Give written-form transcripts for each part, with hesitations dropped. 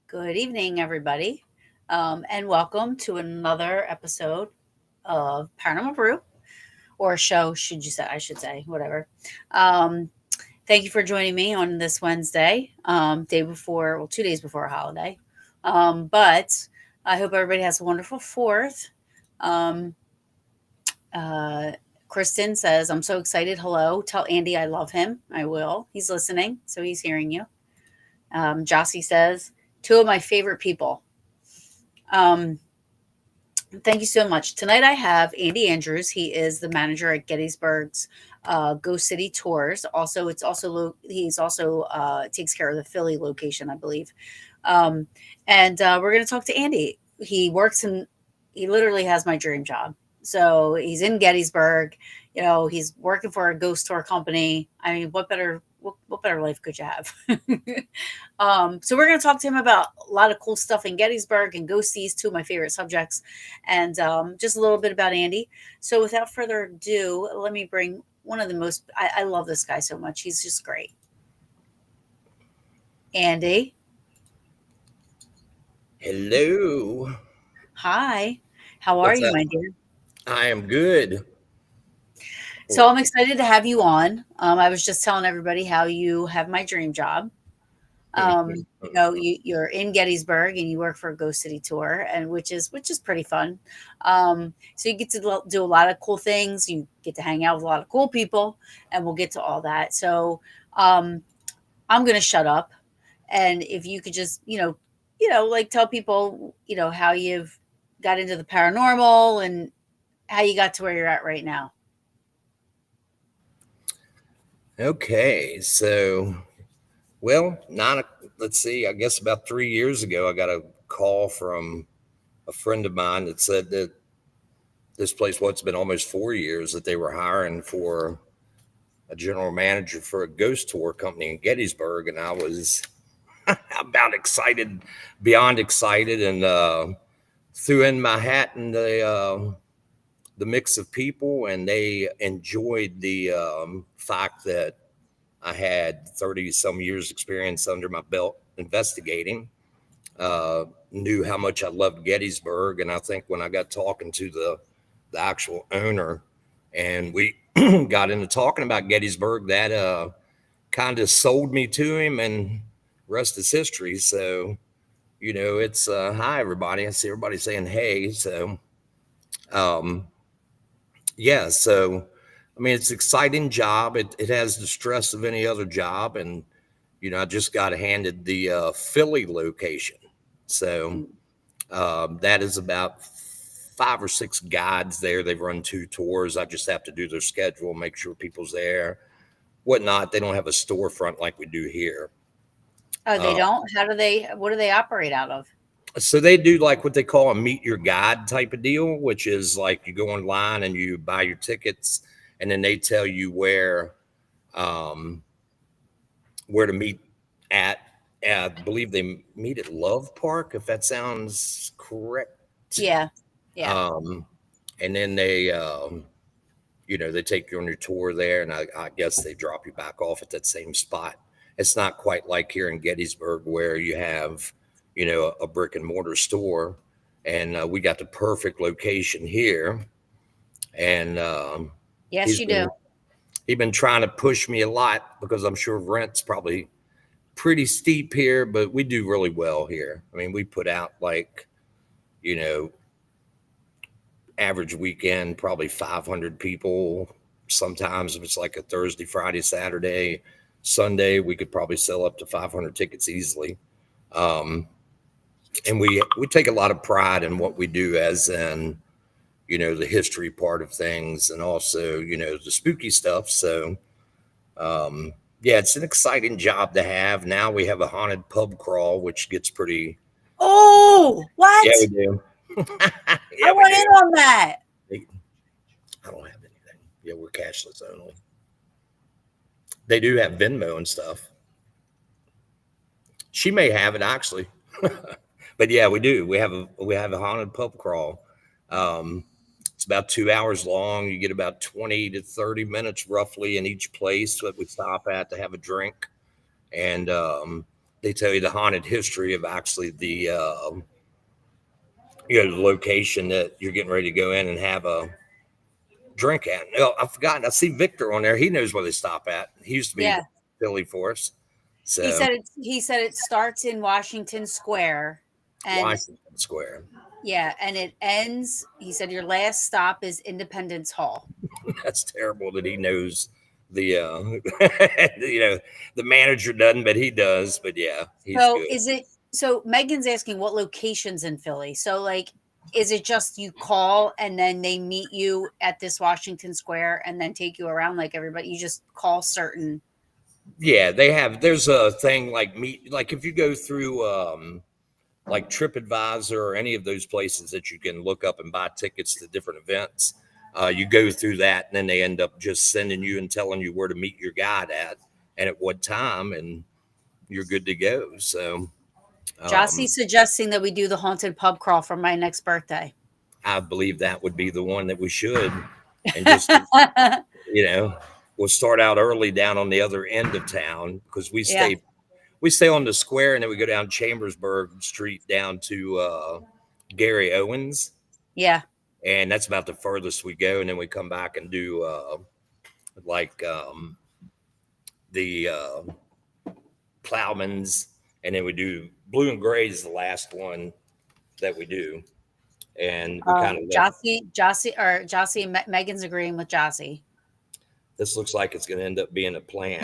Good evening, everybody, and welcome to another episode of Paranormal Brew, or show, should you say? I should say, whatever. Um, Thank you for joining me on this Wednesday, day before, well, 2 days before a holiday. But I hope everybody has a wonderful Fourth. Um, uh, Kristen says, "I'm so excited. Hello, tell Andy I love him. I will. He's listening, so he's hearing you." Jossie says, "Two of my favorite people." Um, Thank you so much. Tonight I have Andy Andrews. He is the manager at Gettysburg's Ghost City Tours. Also, he's also takes care of the Philly location, I believe. Um, and we're going to talk to Andy. He literally has my dream job. So he's in Gettysburg. You know, he's working for a ghost tour company. I mean, what better life could you have? So we're going to talk to him about a lot of cool stuff in Gettysburg and ghosties, two of my favorite subjects, and just a little bit about Andy. So without further ado, let me bring one of the most, I love this guy so much. He's just great. Andy. Hello. Hi. How are What's you, up? my dear? I am good. So I'm excited to have you on. I was just telling everybody how you have my dream job. You're in Gettysburg and you work for a Ghost City tour, and which is pretty fun. So you get to do a lot of cool things. You get to hang out with a lot of cool people, and we'll get to all that. So um, I'm gonna shut up, and if you could just like tell people how you've got into the paranormal and how you got to where you're at right now. Okay, so well, let's see. I guess about 3 years ago, I got a call from a friend of mine that said that this place, it's been almost 4 years, that they were hiring for a general manager for a ghost tour company in Gettysburg, and I was about excited, beyond excited, and threw in my hat in the mix of people, and they enjoyed the fact that I had 30 some years experience under my belt investigating, knew how much I loved Gettysburg. And I think when I got talking to the actual owner and we got into talking about Gettysburg, that kind of sold me to him, and rest is history. So, it's hi, everybody. I see everybody saying hey. So, um, yeah, so I mean, it's an exciting job. It has the stress of any other job, and I just got handed the Philly location. So that is about 5 or 6 guides there. They've run 2 tours. I just have to do their schedule, make sure people's there, whatnot. They don't have a storefront like we do here. Oh, they Uh, don't? What do they operate out of? so they do like what they call a meet your guide type of deal, which is like you go online and you buy your tickets, and then they tell you um, where to meet at. I believe they meet at Love Park, if that sounds correct. Yeah. Yeah. Um, and then they take you on your tour there, and I guess they drop you back off at that same spot. It's not quite like here in Gettysburg where you have, a brick and mortar store, and we got the perfect location here. And Yes, he's you been do. He's been trying to push me a lot because I'm sure rent's probably pretty steep here, but we do really well here. I mean, we put out like, you know, average weekend, probably 500 people. Sometimes if it's like a Thursday, Friday, Saturday, Sunday, we could probably sell up to 500 tickets easily. Um, and we take a lot of pride in what we do, as in, you know, the history part of things and also, you know, the spooky stuff. So, yeah, it's an exciting job to have. Now we have a haunted pub crawl, which gets pretty. Oh, Yeah, we what? do. I Yeah, we want in do. on that. I don't have anything. Yeah, we're cashless only. They do have Venmo and stuff. She may have it actually, but yeah, we do. We have a haunted pub crawl. Um, it's about 2 hours long. You get about 20 to 30 minutes roughly in each place that we stop at to have a drink, and they tell you the haunted history of actually the the location that you're getting ready to go in and have a drink at. No, I've forgotten. I see Victor on there. He knows where they stop at. He used to be Yeah. Philly for us. He So said it starts in Washington Square and Washington Square. yeah, and it ends, he said your last stop is Independence Hall. That's terrible that he knows the the manager doesn't, but he does. But yeah, he's So good. is it so Megan's asking what locations in Philly? So like is it just you call and then they meet you at this Washington Square and then take you around like everybody? You just call certain. Yeah, they have. There's a thing like meet, like if you go through like TripAdvisor or any of those places that you can look up and buy tickets to different events. You go through that, and then they end up just sending you and telling you where to meet your guide at and at what time, and you're good to go. So Jossie um, suggesting that we do the haunted pub crawl for my next birthday. I believe that would be the one that we should, and just you know, we'll start out early down on the other end of town because Yeah. we stay on the square and then we go down Chambersburg Street down to Gary Owens, Yeah. and that's about the furthest we go, and then we come back and do like the Plowmans, and then we do Blue and Gray is the last one that we do, and we kind of let. Jossie and Megan's agreeing with Jossie. This looks like it's going to end up being a plan.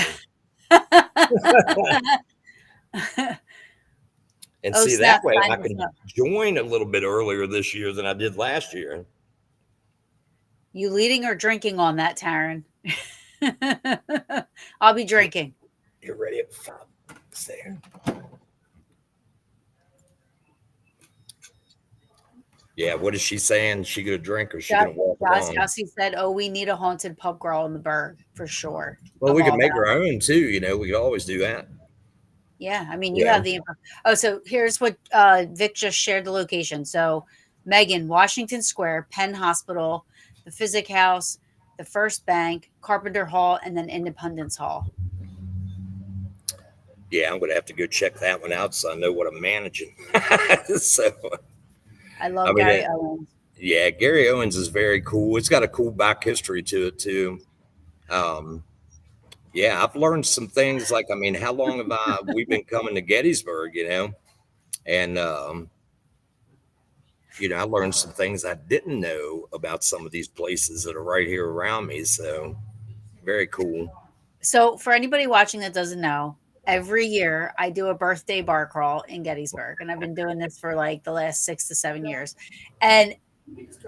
And Oh see, snap! that way I Sign us can up. join a little bit earlier this year than I did last year. You leading or drinking on that, Taryn? I'll be drinking. You're ready at 5. There. Yeah, what is she saying? She gonna drink or she gonna walk along? Jossie said, "Oh, we need a haunted pub crawl in the Berg for sure." Well, I'm we could all make down. our own too. We could always do that. Yeah, I mean, you Yeah. have the info. Oh, so here's what Vic just shared the location. So, Megan, Washington Square, Penn Hospital, the Physic House, the First Bank, Carpenter Hall, and then Independence Hall. Yeah, I'm gonna have to go check that one out so I know what I'm managing. So, I I love mean, Gary Owens. yeah, Gary Owens is very cool. It's got a cool back history to it too. Um, yeah, I've learned some things. Like, I mean, how long have we've been coming to Gettysburg? And I learned some things I didn't know about some of these places that are right here around me. So very cool. So, for anybody watching that doesn't know, every year I do a birthday bar crawl in Gettysburg, and I've been doing this for like the last 6 to 7 years. And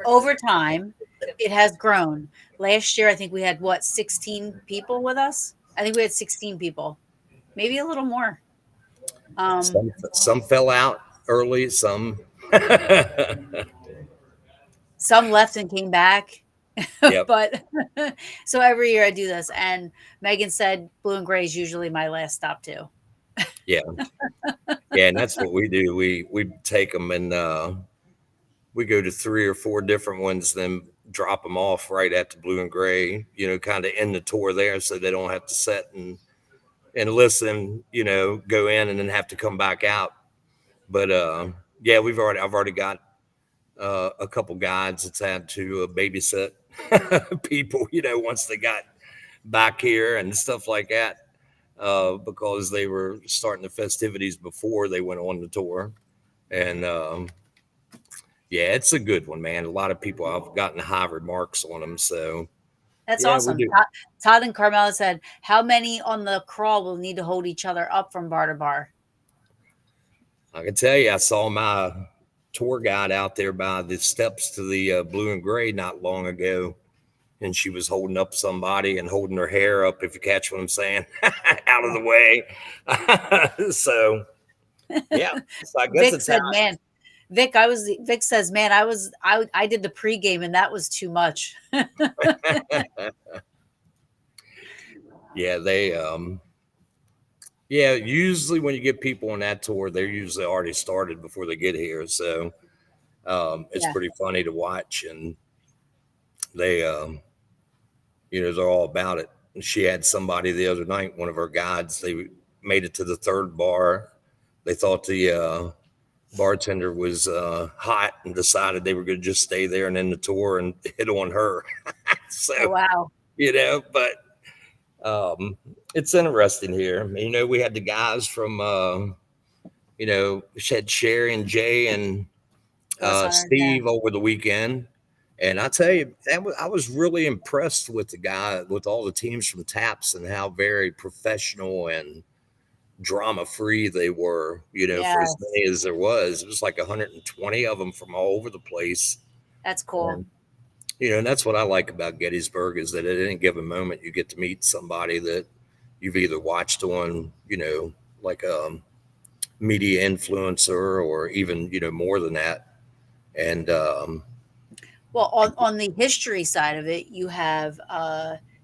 over time, it has grown. Last year, I think we had 16 people with us. I think we had 16 people, maybe a little more. Um, Some fell out early. Some. some left and came back, Yep. but so every year I do this. And Megan said Blue and Gray is usually my last stop too. Yeah. Yeah, and that's what we do. We take them and we go to 3 or 4 different ones, then drop them off right at the Blue and Gray. Kind of end the tour there, so they don't have to sit and listen. Go in and then have to come back out. But yeah, I've already got a couple guides that's had to babysit people. Once they got back here and stuff like that, because they were starting the festivities before they went on the tour. And yeah, it's a good one, man. A lot of people have gotten high remarks on them. So That's yeah, we awesome. do. Todd and Carmela said, "How many on the crawl will need to hold each other up from bar to bar?" I can tell you, I saw my tour guide out there by the steps to the Blue and Gray not long ago, and she was holding up somebody and holding her hair up, if you catch what I'm saying, out of the way. So yeah, so I guess Vic it's how. said, "Man, Vic says, man, I did the pregame and that was too much." Yeah, they yeah, usually when you get people on that tour, they're usually already started before they get here. So it's Yeah, pretty funny to watch, and they they're all about it. And she had somebody the other night, one of her guides, they made it to the third bar. They thought the bartender was hot and decided they were going to just stay there and end the tour and hit on her. So, oh wow. but um, it's interesting here. I mean, we had the guys from, she had Sherry and Jay and Ghost Hunter, yeah, Steve over the weekend. And I tell you, I was really impressed with the guy, with all the teams from Taps and how very professional and drama free they were, for as yes, many as there was. It was like 120 of them from all over the place. that's cool. And, and that's what I like about Gettysburg is that at any given moment you get to meet somebody that you've either watched on, like a media influencer or even, more than that. And Well, on the history side of it, you have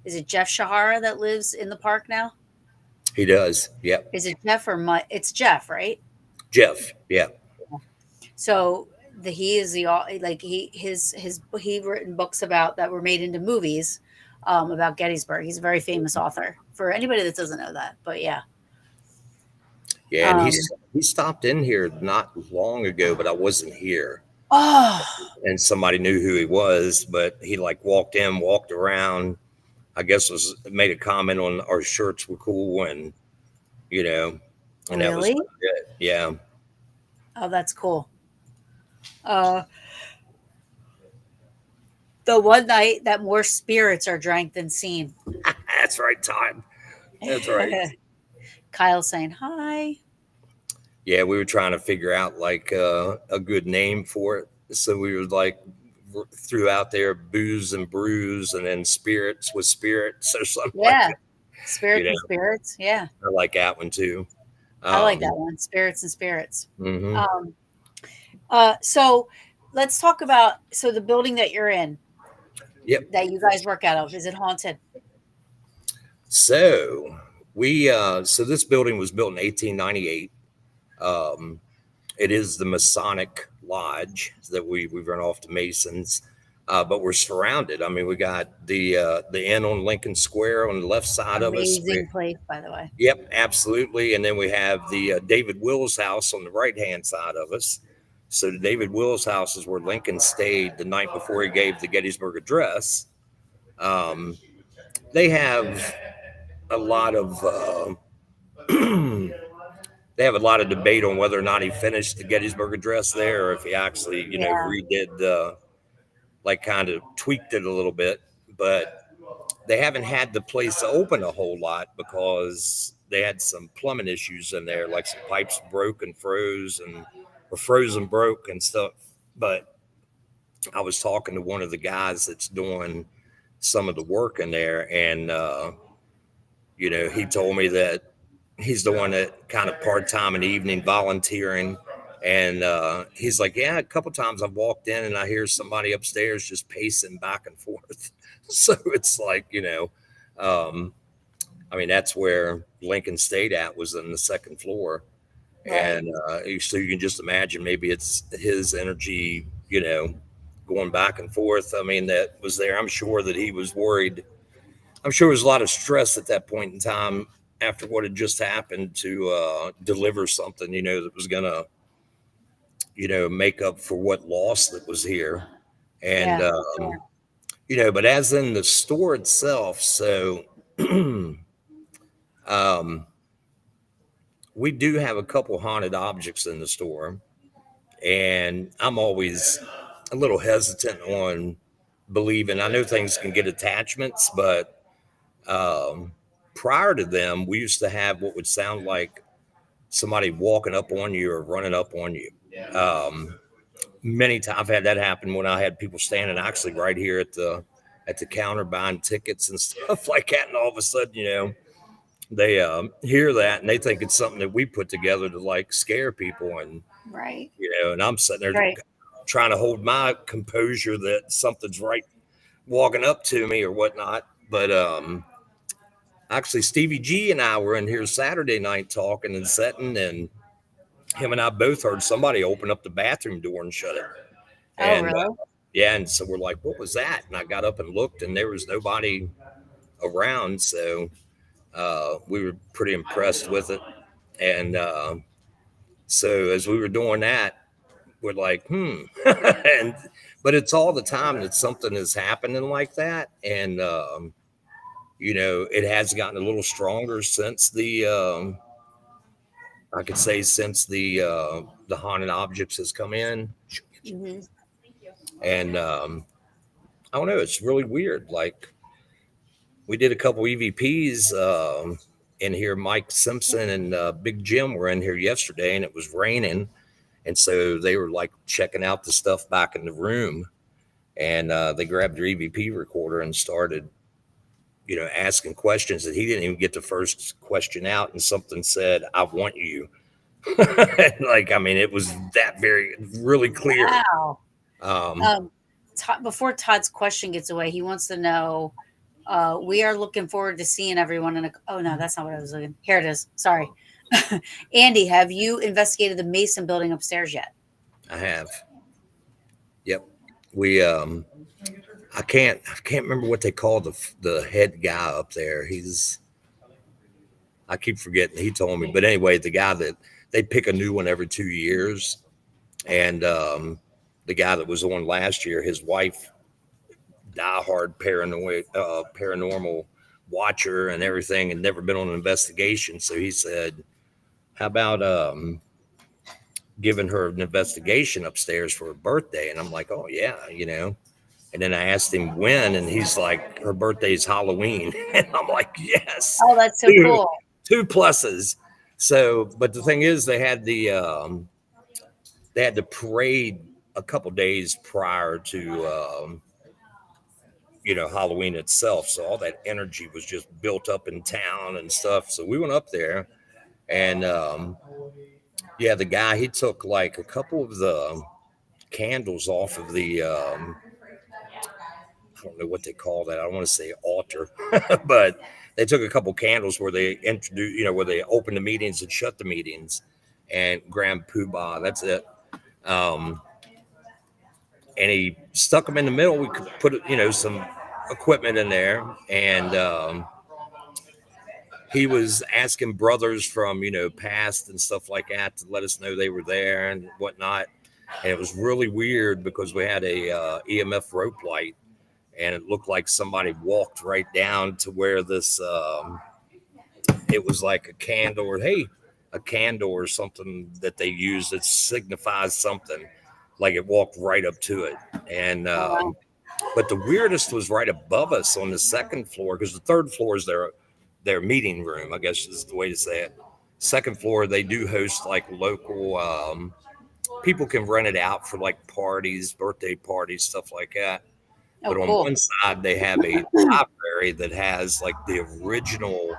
is it Jeff Shahara that lives in the park now? he does. Yep. Is it Jeff or Mike? It's Jeff, right? Jeff. Yeah. So he is like he written books about that were made into movies about Gettysburg. He's a very famous author for anybody that doesn't know that. But yeah, Yeah. And um, he stopped in here not long ago, but I wasn't here. oh, And somebody knew who he was, but he like walked in, walked around. I guess was made a comment on our shirts were cool, and you know, and that was really? about it. Yeah, Oh, that's cool. Uh, the one night that more spirits are drank than seen. that's right, Todd. That's right. Kyle saying hi. Yeah, we were trying to figure out like a good name for it, so we were like threw out there booze and brews, and then spirits with spirits or something like Yeah, that. You spirits and know, spirits. Yeah, I like that one too. I like that Um, one. Spirits and spirits. hmm Um, so let's talk about the building that you're in Yep. that you guys work out of. Is it haunted? So so this building was built in 1898. Um, it is the Masonic Lodge that we run off the Masons, but we're surrounded. I mean, we got the inn on Lincoln Square on the left side of us. Amazing place, by the way. Yep, absolutely. And then we have the David Wills house on the right hand side of us. So the David Wills house is where Lincoln stayed the night before he gave the Gettysburg Address. Um, they have a lot of they have a lot of debate on whether or not he finished the Gettysburg Address there, or if he actually, Yeah, redid, like kind of tweaked it a little bit. But they haven't had the place open a whole lot because they had some plumbing issues in there, like some pipes broke and froze and or frozen broke and stuff. But I was talking to one of the guys that's doing some of the work in there, and he told me that he's the one that kind of part time in the evening volunteering. And he's like, yeah, a couple times I've walked in and I hear somebody upstairs just pacing back and forth. So it's like, um, I mean, that's where Lincoln stayed at, was in the second floor. right. And so you can just imagine maybe it's his energy, going back and forth. I mean, that was there. I'm sure that he was worried. I'm sure there was a lot of stress at that point in time after what had just happened to deliver something, that was going to, make up for what loss that was here. And, Yeah, for sure. but as in the store itself, so um, we do have a couple haunted objects in the store, and I'm always a little hesitant on believing. I know things can get attachments, but um, prior to them, we used to have what would sound like somebody walking up on you or running up on you. Um, Many times I've had that happen when I had people standing actually right here at the counter buying tickets and stuff like that, and all of a sudden, they hear that and they think it's something that we put together to like scare people, and Right. and I'm sitting there Right. trying to hold my composure that something's right walking up to me or whatnot. But actually, Stevie G and I were in here Saturday night talking and sitting, and him and I both heard somebody open up the bathroom door and shut it. Oh, And really? yeah, and so we're like, what was that? And I got up and looked, and there was nobody around. So we were pretty impressed with it. And so as we were doing that, we're like, and but it's all the time that something is happening like that, and it has gotten a little stronger since the I could say since the haunted objects has come in, Hmm. and I don't know, it's really weird. Like we did a couple EVPs in here. Mike Simpson and Big Jim were in here yesterday, and it was raining, and so they were like checking out the stuff back in the room, and they grabbed their EVP recorder and started, asking questions that he didn't even get the first question out, and something said, "I want you." Like, I mean, it was that very really clear. Wow. Um, Um, Before Todd's question gets away, he wants to know. We are looking forward to seeing everyone in a. Oh no, that's not what I was looking. Here it is. Sorry, Andy. Have you investigated the Mason building upstairs yet? I have, yep. We I can't remember what they call the head guy up there. I keep forgetting. He told me, but anyway, the guy that they pick a new one every 2 years, and the guy that was on last year, his wife, diehard paranormal watcher and everything, and never been on an investigation. So he said, "How about giving her an investigation upstairs for her birthday?" And I'm like, "Oh yeah, And then I asked him when, and he's like, "Her birthday's Halloween." And I'm like, "Yes, Oh, that's so two, cool. two pluses." So, but the thing is, they had the parade a couple days prior to Halloween itself. So all that energy was just built up in town and stuff. So we went up there, and yeah, the guy, he took like a couple of the candles off of the I don't know what they call that. I don't want to say altar, but they took a couple candles where they introduced, where they opened the meetings and shut the meetings, and Grand Poobah. That's it. Um, and he stuck them in the middle. We could put, some equipment in there, and he was asking brothers from, past and stuff like that to let us know they were there and whatnot. And it was really weird because we had a EMF rope light, and it looked like somebody walked right down to where this it was like a candle, or hey, a candle or something that they use that signifies something, like it walked right up to it. And Oh, wow. but the weirdest was right above us on the second floor, because the third floor is their meeting room, I guess is the way to say it. Second floor, they do host like local people can rent it out for like parties, birthday parties, stuff like that. Oh, But on cool. one side, they have a library that has like the original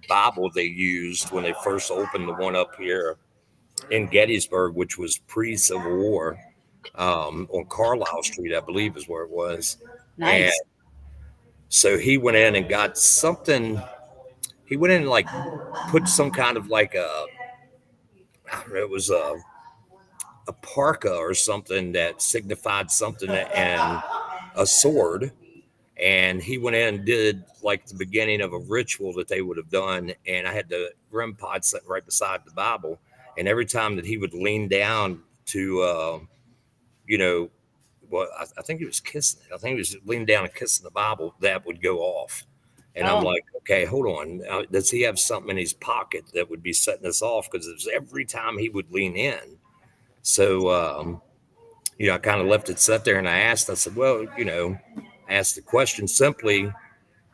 Bible they used when they first opened the one up here in Gettysburg, which was pre Civil War, on Carlisle Street, I believe is where it was. And Nice. so he went in and got something. He went in and like put some kind of like I don't know, it was a parka or something that signified something, and a sword. And he went in and did like the beginning of a ritual that they would have done. And I had the REM pod sitting right beside the Bible. And every time that he would lean down to, you know, well, I think he was kissing it. I think he was leaning down and kissing the Bible. That would go off. And I'm Oh, like, okay, hold on. Does he have something in his pocket that would be setting us off? Because it was every time he would lean in. So, I kind of left it set there and I asked, I said, well, I asked the question simply,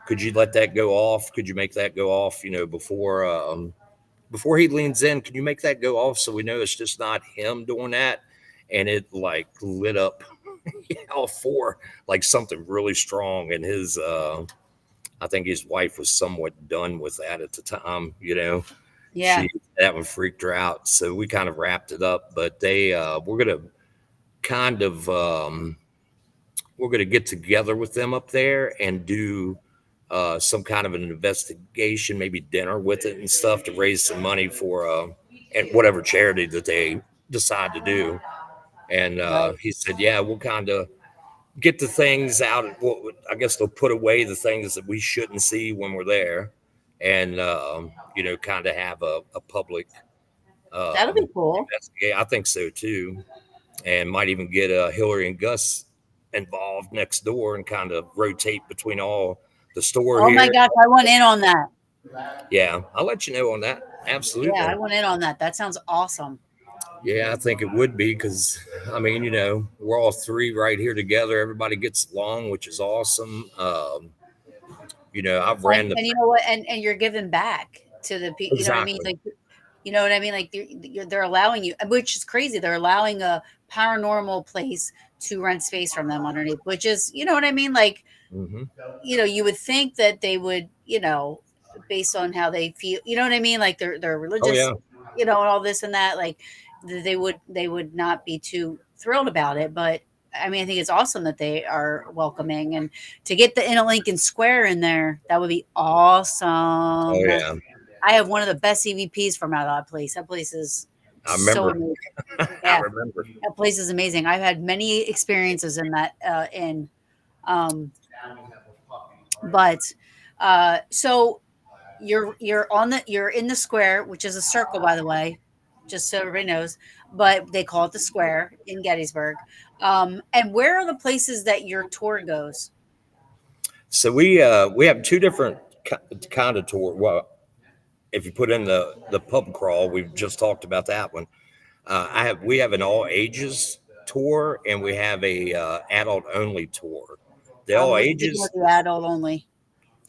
could you let that go off? Could you make that go off, before he leans in? Can you make that go off so we know it's just not him doing that? And it like lit up all four like something really strong. And I think his wife was somewhat done with that at the time. yeah. She that one freaked her out. So we kind of wrapped it up. But we're gonna kind of we're gonna get together with them up there and do some kind of an investigation, maybe dinner with it and stuff to raise some money for and whatever charity that they decide to do. And Right. he said, "Yeah, we'll kind of get the things out. Well, I guess they'll put away the things that we shouldn't see when we're there, and kind of have a public That'll be cool. investigate. I think so too, and might even get Hillary and Gus involved next door and kind of rotate between all the store Oh my here. gosh, I want in on that. Yeah, I'll let you know on that. Yeah, Absolutely. I want in on that. That sounds awesome. Yeah, I think it would be because, I mean, we're all three right here together. Everybody gets along, which is awesome. I've ran the And you know what? And you're giving back to the people. You know what I mean? exactly. Like, you know what I mean? Like they're allowing you, which is crazy. They're allowing a paranormal place to rent space from them underneath, which is, you know what I mean? Like, Hmm. you would think that they would, based on how they feel, you know what I mean? Like they're Oh religious, yeah, and all this and that. Like they would not be too thrilled about it, but I mean, I think it's awesome that they are welcoming and to get the Inner Lincoln Square in there, that would be oh awesome. yeah. I have one of the best EVPs from out of that place. That place is I so remember. amazing. I Yeah, remember. that place is amazing. I've had many experiences in that um, but so you're in the square, which is a circle, by the way, just so everybody knows. But they call it the square in Gettysburg. And where are the places that your tour goes? So we have two different kind of tour. Well, if you put in the pub crawl, we've just talked about that one. We have an all ages tour and we have a adult only tour. The all We're thinking of ages, the adult only.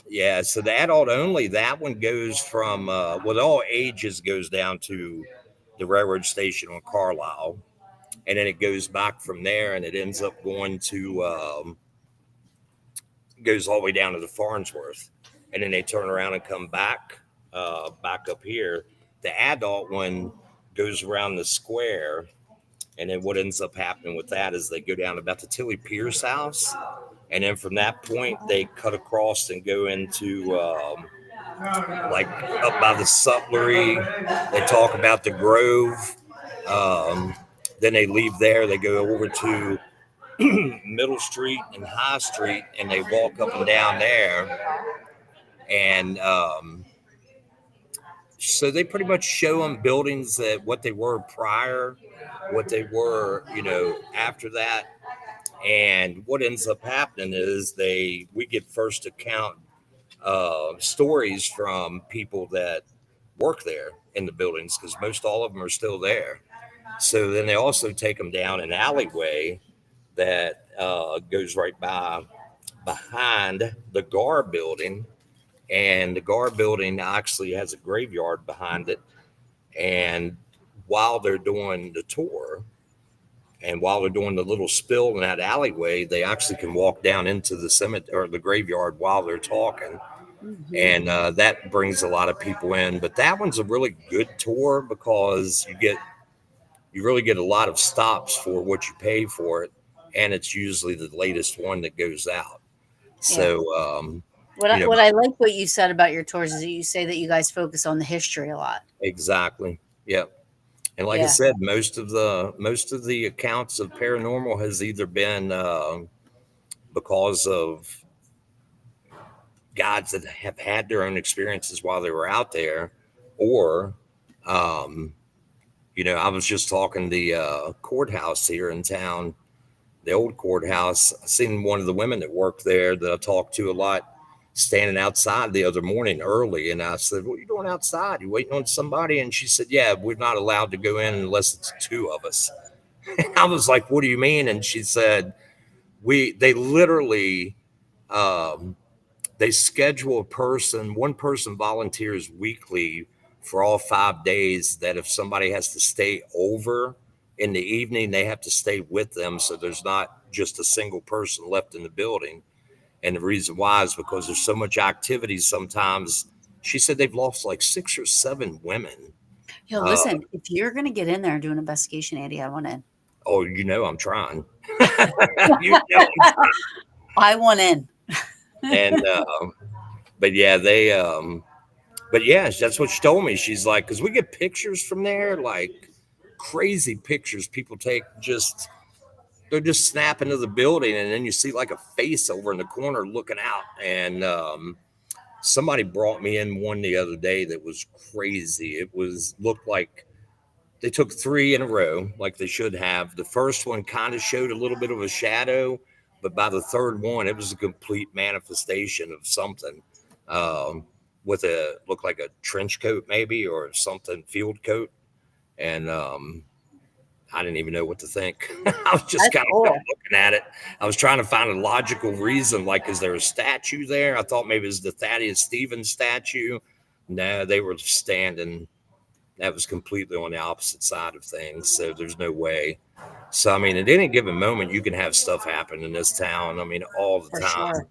yeah. So the adult only, that one goes from all ages goes down to the railroad station on Carlisle, and then it goes back from there, and it ends up going to goes all the way down to the Farnsworth, and then they turn around and come back up here. The adult one goes around the square, and then what ends up happening with that is they go down about the Tilly Pierce house, and then from that point they cut across and go into like up by the Sutlery. They talk about the Grove. Um, then they leave there. They go over to Middle Street and High Street, and they walk up and down there. And so they pretty much show them buildings that what they were prior, what they were, after that. And what ends up happening is we get first account stories from people that work there in the buildings because most all of them are still there. So then they also take them down an alleyway that goes right behind the Gar building, and the Gar building actually has a graveyard behind it. And while they're doing the tour, and while they're doing the little spill in that alleyway, they actually can walk down into the cemetery or the graveyard while they're talking, Hmm. and that brings a lot of people in. But that one's a really good tour because you really get a lot of stops for what you pay for it, and it's usually the latest one that goes out. Yeah. So, What you know, what I like what you said about your tours is that you say that you guys focus on the history a lot. exactly, yep. And like I Yeah. said, most of the accounts of paranormal has either been because of guides that have had their own experiences while they were out there, or um, I was just talking the courthouse here in town, the old courthouse. I seen one of the women that worked there that I talked to a lot. standing outside the other morning early. And I said, "What are you doing outside? You waiting on somebody?" And she said, "Yeah, we're not allowed to go in unless it's two of us." And I was like, "What do you mean?" And she said, they literally, um, they schedule one person volunteers weekly for all 5 days, that if somebody has to stay over in the evening, they have to stay with them. So there's not just a single person left in the building. And the reason why is because there's so much activity sometimes. She said they've lost like 6 or 7 women. Yo, Uh, listen, if you're gonna get in there and do an investigation, Andy, I want in. oh, I'm trying. you know, I want in. and but yeah, but yeah, that's what she told me. She's like, because we get pictures from there, like crazy pictures people take. They're just snapping to the building, and then you see like a face over in the corner looking out. And somebody brought me in one the other day that was crazy. It was looked like they took 3 in a row, like they should have. The first one kind of showed a little bit of a shadow, but by the third one, it was a complete manifestation of something. Um, with a looked like a trench coat maybe, or something, field coat. And I didn't even know what to think. I was just That's kind of cool. looking at it. I was trying to find a logical reason. Like, is there a statue there? I thought maybe it was the Thaddeus Stevens statue. No, they were standing. That was completely on the opposite side of things. So there's no way. So, I mean, at any given moment, you can have stuff happen in this town. I mean, all the For time. sure.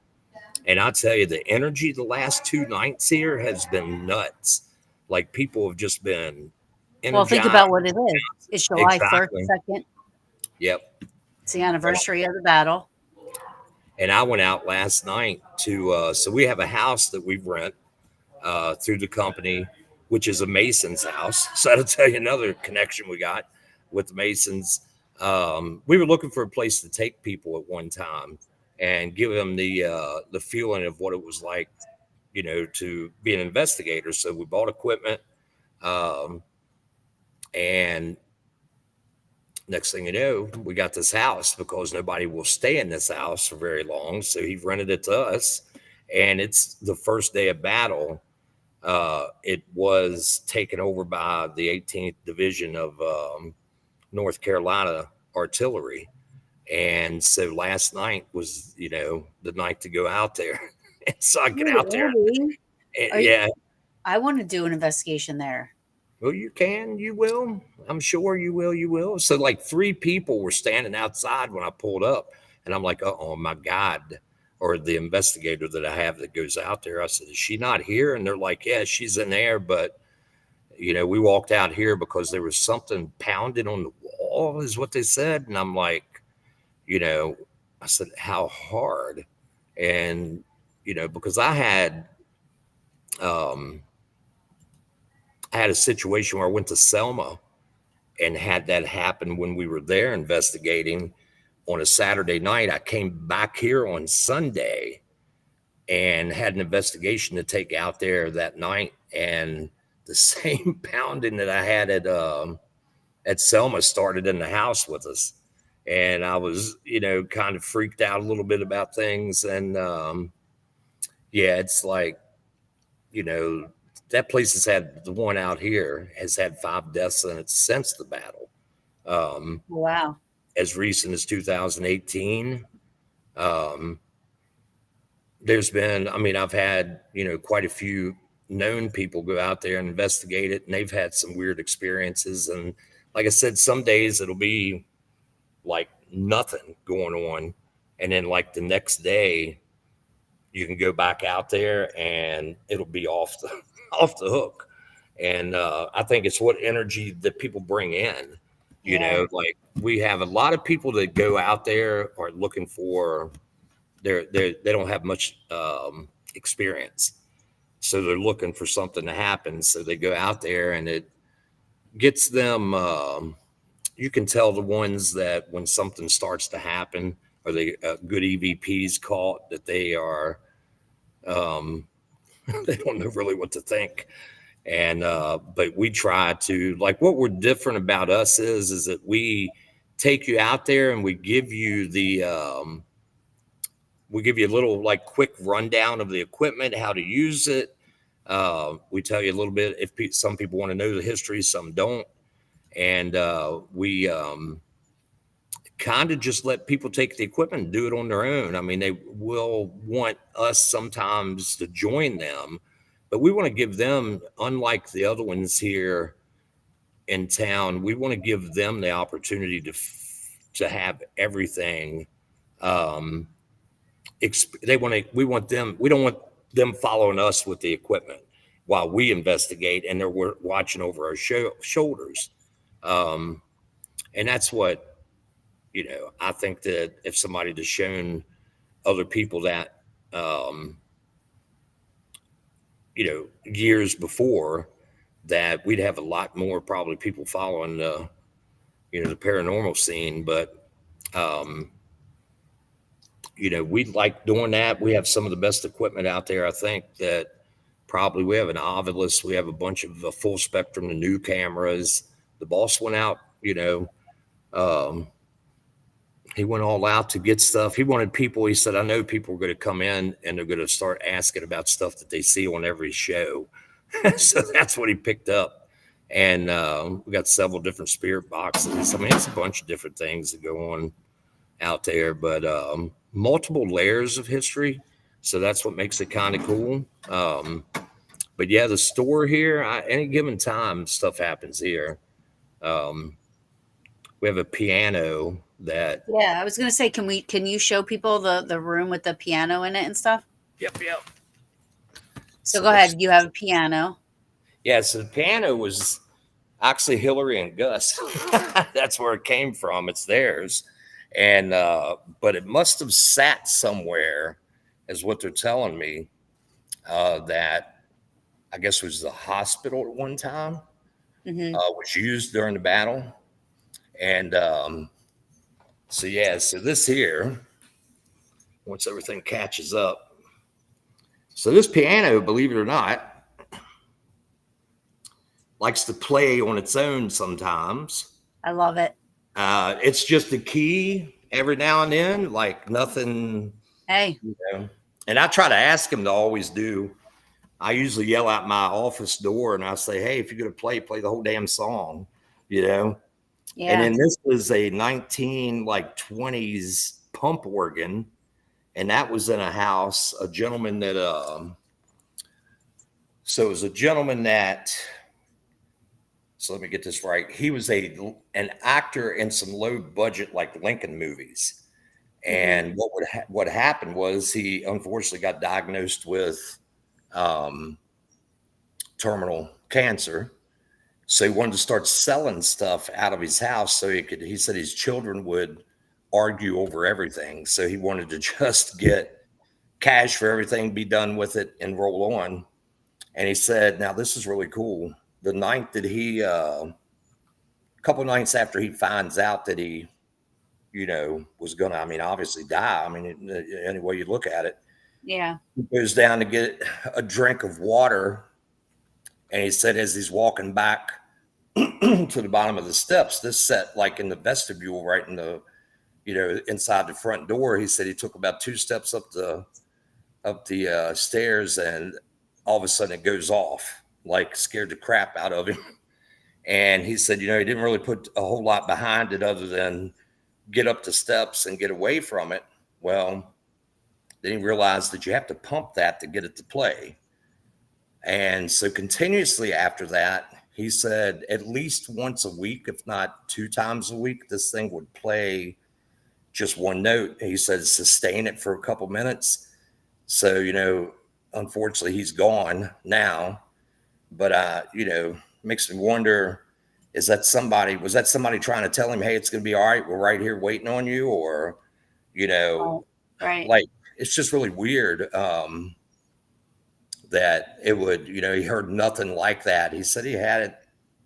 And I tell you, the energy the last 2 nights here has been nuts. Like, people have just been Well, think energized. about what it is. It's July 1st, Exactly. 2nd. Yep. It's the anniversary of the battle. And I went out last night to, so we have a house that we rent through the company, which is a Mason's house. So that'll tell you another connection we got with the Masons. We were looking for a place to take people at one time and give them the feeling of what it was like, to be an investigator. So we bought equipment, um, and next thing you know, we got this house because nobody will stay in this house for very long. So he rented it to us, and it's the first day of battle. It was taken over by the 18th Division of North Carolina Artillery. And so last night was, the night to go out there. And so I get Dude, out there. Andy, And, are you, yeah. I want to do an investigation there. Well, you will. I'm sure you will. You will. So, like, 3 people were standing outside when I pulled up, and I'm like, "Oh my God!" Or the investigator that I have that goes out there, I said, "Is she not here?" And they're like, "Yeah, she's in there." But we walked out here because there was something pounded on the wall, is what they said, and I'm like, you know, I said, "How hard?" And because um, I had a situation where I went to Selma and had that happen when we were there investigating on a Saturday night. I came back here on Sunday and had an investigation to take out there that night, and the same pounding that I had at Selma started in the house with us. And I was, kind of freaked out a little bit about things. And yeah, it's like, you know, that place has had, the one out here has had 5 deaths in it since the battle. Um, Wow. as recent as 2018. Um, there's been, I mean, I've had, quite a few known people go out there and investigate it, and they've had some weird experiences. And like I said, some days it'll be like nothing going on. And then, like, the next day, you can go back out there and it'll be off the off the hook. And I think it's what energy that people bring in. Yeah. Like, we have a lot of people that go out there are looking for, they don't have much experience, so they're looking for something to happen. So they go out there, and it gets them. You can tell the ones that when something starts to happen, or they good EVPs caught, that they are um, they don't know really what to think. And but we try to, like, what we're different about us is that we take you out there and we give you we give you a little like quick rundown of the equipment, how to use it. We tell you a little bit if some people want to know the history, some don't, and we kind of just let people take the equipment and do it on their own. I mean, they will want us sometimes to join them, but we want to give them, unlike the other ones here in town, we want to give them the opportunity to have everything. Um, we want them. We don't want them following us with the equipment while we investigate, and they're watching over our shoulders. Um, and that's what, I think that if somebody had shown other people that, years before, that we'd have a lot more probably people following the paranormal scene. But, we like doing that. We have some of the best equipment out there. I think that probably we have an Alvis. We have a bunch of full spectrum, the new cameras. The boss went out, um, he went all out to get stuff. He wanted people. He said, I know people are going to come in and they're going to start asking about stuff that they see on every show. So that's what he picked up. And we got several different spirit boxes. I mean, it's a bunch of different things that go on out there, but multiple layers of history. So that's what makes it kind of cool. But yeah, the store here, any given time, stuff happens here. We have a piano that. Yeah, I was gonna say, can you show people the room with the piano in it and stuff? Yep. So go ahead. You have a piano. Yeah, so the piano was actually Hillary and Gus. That's where it came from. It's theirs. And but it must have sat somewhere, is what they're telling me, that I guess was the hospital at one time. Was used during the battle. And so this here, once everything catches up, so this piano, believe it or not, likes to play on its own sometimes. I love it. It's just a key every now and then, like nothing. Hey. And I try to ask him to always do. I usually yell out my office door and I say, hey, if you're going to play the whole damn song, Yeah. And then this was a 1920s pump organ. And that was in a house, a gentleman that, so it was a gentleman that, so let me get this right. He was an actor in some low budget, like Lincoln movies. And what happened was he unfortunately got diagnosed with terminal cancer. So he wanted to start selling stuff out of his house so he said his children would argue over everything. So he wanted to just get cash for everything, be done with it, and roll on. And he said, now this is really cool. The night that he, a couple nights after he finds out that he, was going to, obviously die. Any way you look at it. Yeah. He goes down to get a drink of water. And he said, as he's walking back to the bottom of the steps, this set like in the vestibule, right in the, inside the front door. He said he took about 2 steps up the stairs, and all of a sudden it goes off, like scared the crap out of him. And he said, he didn't really put a whole lot behind it other than get up the steps and get away from it. Well, then he realized that you have to pump that to get it to play. And so continuously after that, he said at least once a week, if not 2 times a week, this thing would play just one note. He said sustain it for a couple minutes. So, unfortunately he's gone now, but, makes me wonder, was that somebody trying to tell him, hey, it's going to be all right, we're right here waiting on you? Or, right. Like, it's just really weird. That it would, he heard nothing like that. He said he had it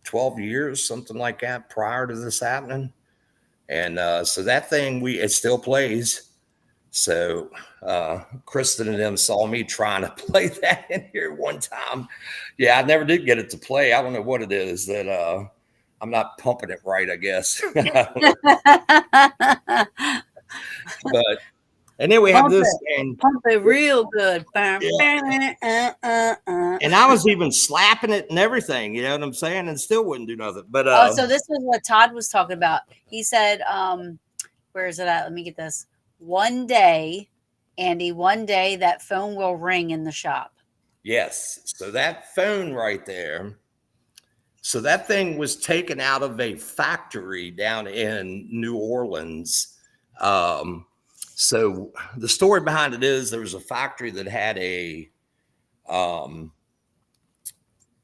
12 years, something like that, prior to this happening. And so that thing, it still plays. So Kristen and them saw me trying to play that in here one time. Yeah, I never did get it to play. I don't know what it is that I'm not pumping it right, I guess. But And then we have Pump this, it. and Pump it real good. yeah. And I was even slapping it and everything, you know what I'm saying, and still wouldn't do nothing. But Oh, so this was what Todd was talking about. He said, where is it at? Let me get this. One day, Andy, one day that phone will ring in the shop. yes, so that phone right there. So that thing was taken out of a factory down in New Orleans. So the story behind it is there was a factory that had um,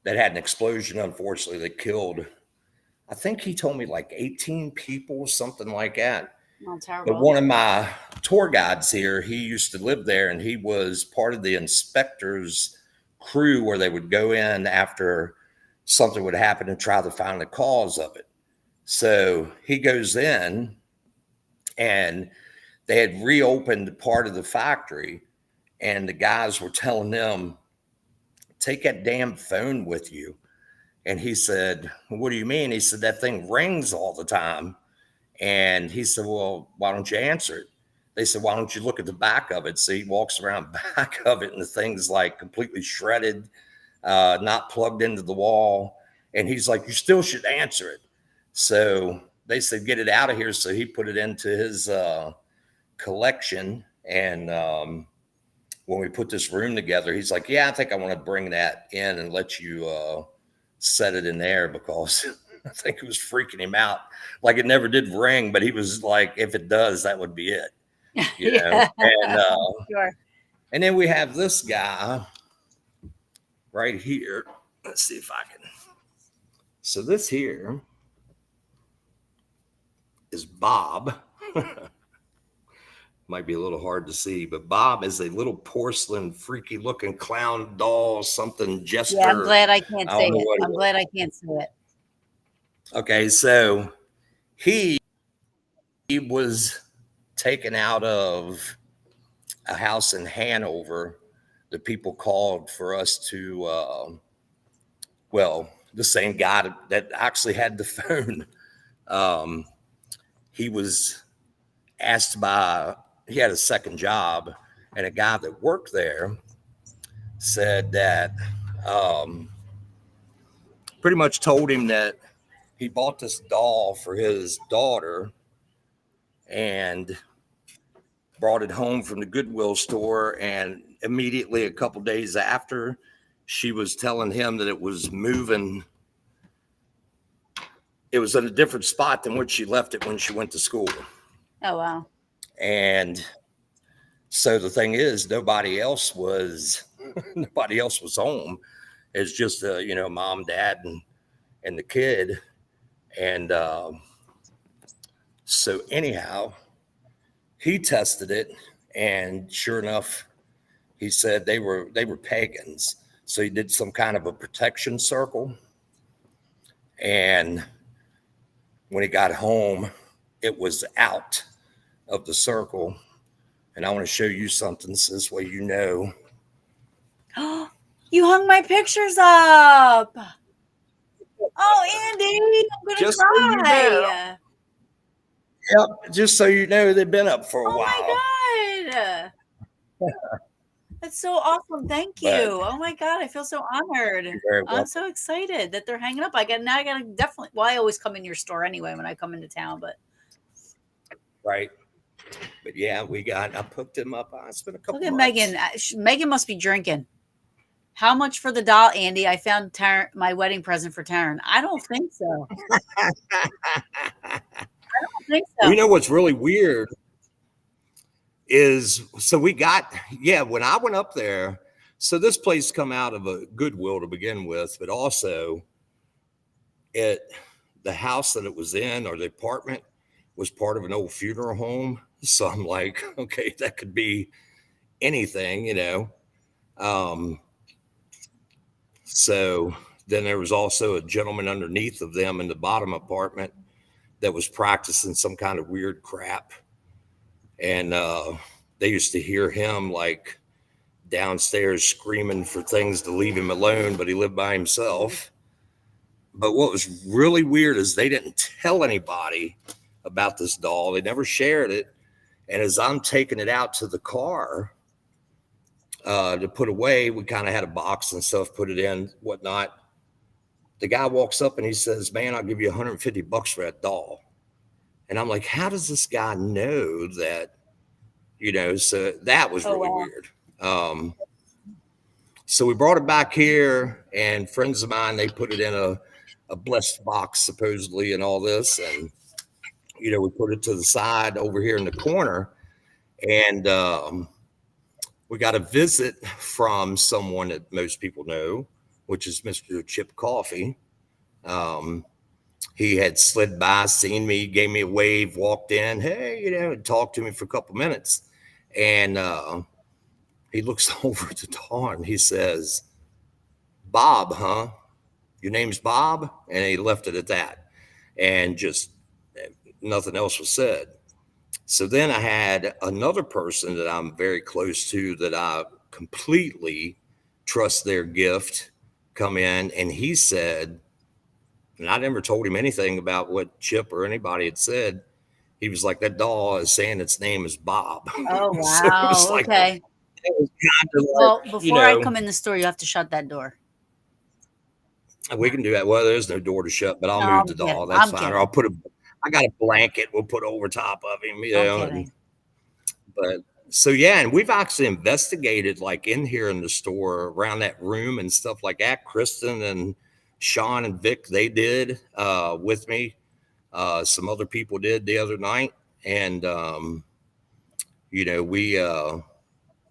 an explosion, unfortunately, that killed, I think he told me like 18 people, something like that. Oh, But terrible. one of my tour guides here, he used to live there, and he was part of the inspector's crew where they would go in after something would happen and try to find the cause of it. So he goes in, and they had reopened part of the factory, and the guys were telling them, take that damn phone with you. And he said, what do you mean? He said, that thing rings all the time. And he said, well, why don't you answer it? They said, why don't you look at the back of it? So he walks around back of it, and the thing's like completely shredded, not plugged into the wall. And he's like, you still should answer it. So they said, get it out of here. So he put it into his collection. And when we put this room together, he's like, yeah, I think I want to bring that in and let you set it in there, because I think it was freaking him out. Like it never did ring, but he was like, if it does, that would be it. You know? And Sure. and then we have this guy right here. Let's see if I can. So this here is Bob. Might be a little hard to see, but Bob is a little porcelain, freaky looking clown doll, something jester. Yeah, I'm glad I can't I see don't know it. what it I'm is. glad I can't see it. Okay, so he was taken out of a house in Hanover. The people called for us to, well, the same guy that actually had the phone. He was asked by, he had a second job, and a guy that worked there said that pretty much told him that he bought this doll for his daughter and brought it home from the Goodwill store, and immediately a couple days after, she was telling him that it was moving. It was in a different spot than what she left it when she went to school. Oh, wow. And so the thing is, nobody else was home. It's just mom, dad, and the kid. And so anyhow, he tested it, and sure enough, he said they were pagans. So he did some kind of a protection circle, and when he got home, it was out of the circle. And I want to show you something, so this way you know. You hung my pictures up. Oh, Andy, I'm gonna Just cry. so you know. Yep, just so you know, they've been up for a while. Oh my God. That's so awesome. Thank you. Oh my God. I feel so honored. I'm so excited that they're hanging up. I gotta definitely, well, I always come in your store anyway when I come into town, but. Right. But yeah, I hooked him up. I spent a couple Look at months. Megan. Megan must be drinking. How much for the doll, Andy? I found my wedding present for Taryn. I don't think so. I don't think so. You know what's really weird is, so when I went up there, so this place come out of a Goodwill to begin with, but also the house that it was in, or the apartment, was part of an old funeral home. So I'm like, okay, that could be anything, So then there was also a gentleman underneath of them in the bottom apartment that was practicing some kind of weird crap. And they used to hear him like downstairs screaming for things to leave him alone, but he lived by himself. But what was really weird is they didn't tell anybody about this doll. They never shared it. And as I'm taking it out to the car to put away, we kind of had a box and stuff, put it in, whatnot. The guy walks up and he says, "Man, I'll give you $150 for that doll." And I'm like, how does this guy know that? So that was Oh really wow. weird. So we brought it back here, and friends of mine, they put it in a blessed box, supposedly, and all this. And, we put it to the side over here in the corner. And we got a visit from someone that most people know, which is Mr. Chip Coffee. He had slid by, seen me, gave me a wave, walked in, hey, and talked to me for a couple minutes. And he looks over at the door and he says, "Bob, huh? Your name's Bob?" And he left it at that. And just nothing else was said. So then I had another person that I'm very close to that I completely trust their gift come in, and he said, and I never told him anything about what Chip or anybody had said. He was like, "That doll is saying its name is Bob." Oh So it was wow. like, Okay. it was kind of Well, like, before I come in the store, you have to shut that door. we can do that. Well, there's no door to shut, but I'll No, move I'm the doll. kidding. That's I'm fine. Or I'll kidding. put I got a blanket we'll put over top of him, I'm and kidding. but so yeah, and we've actually investigated like in here in the store around that room and stuff like that. Kristen and Sean and Vic, they did with me. Some other people did the other night. And we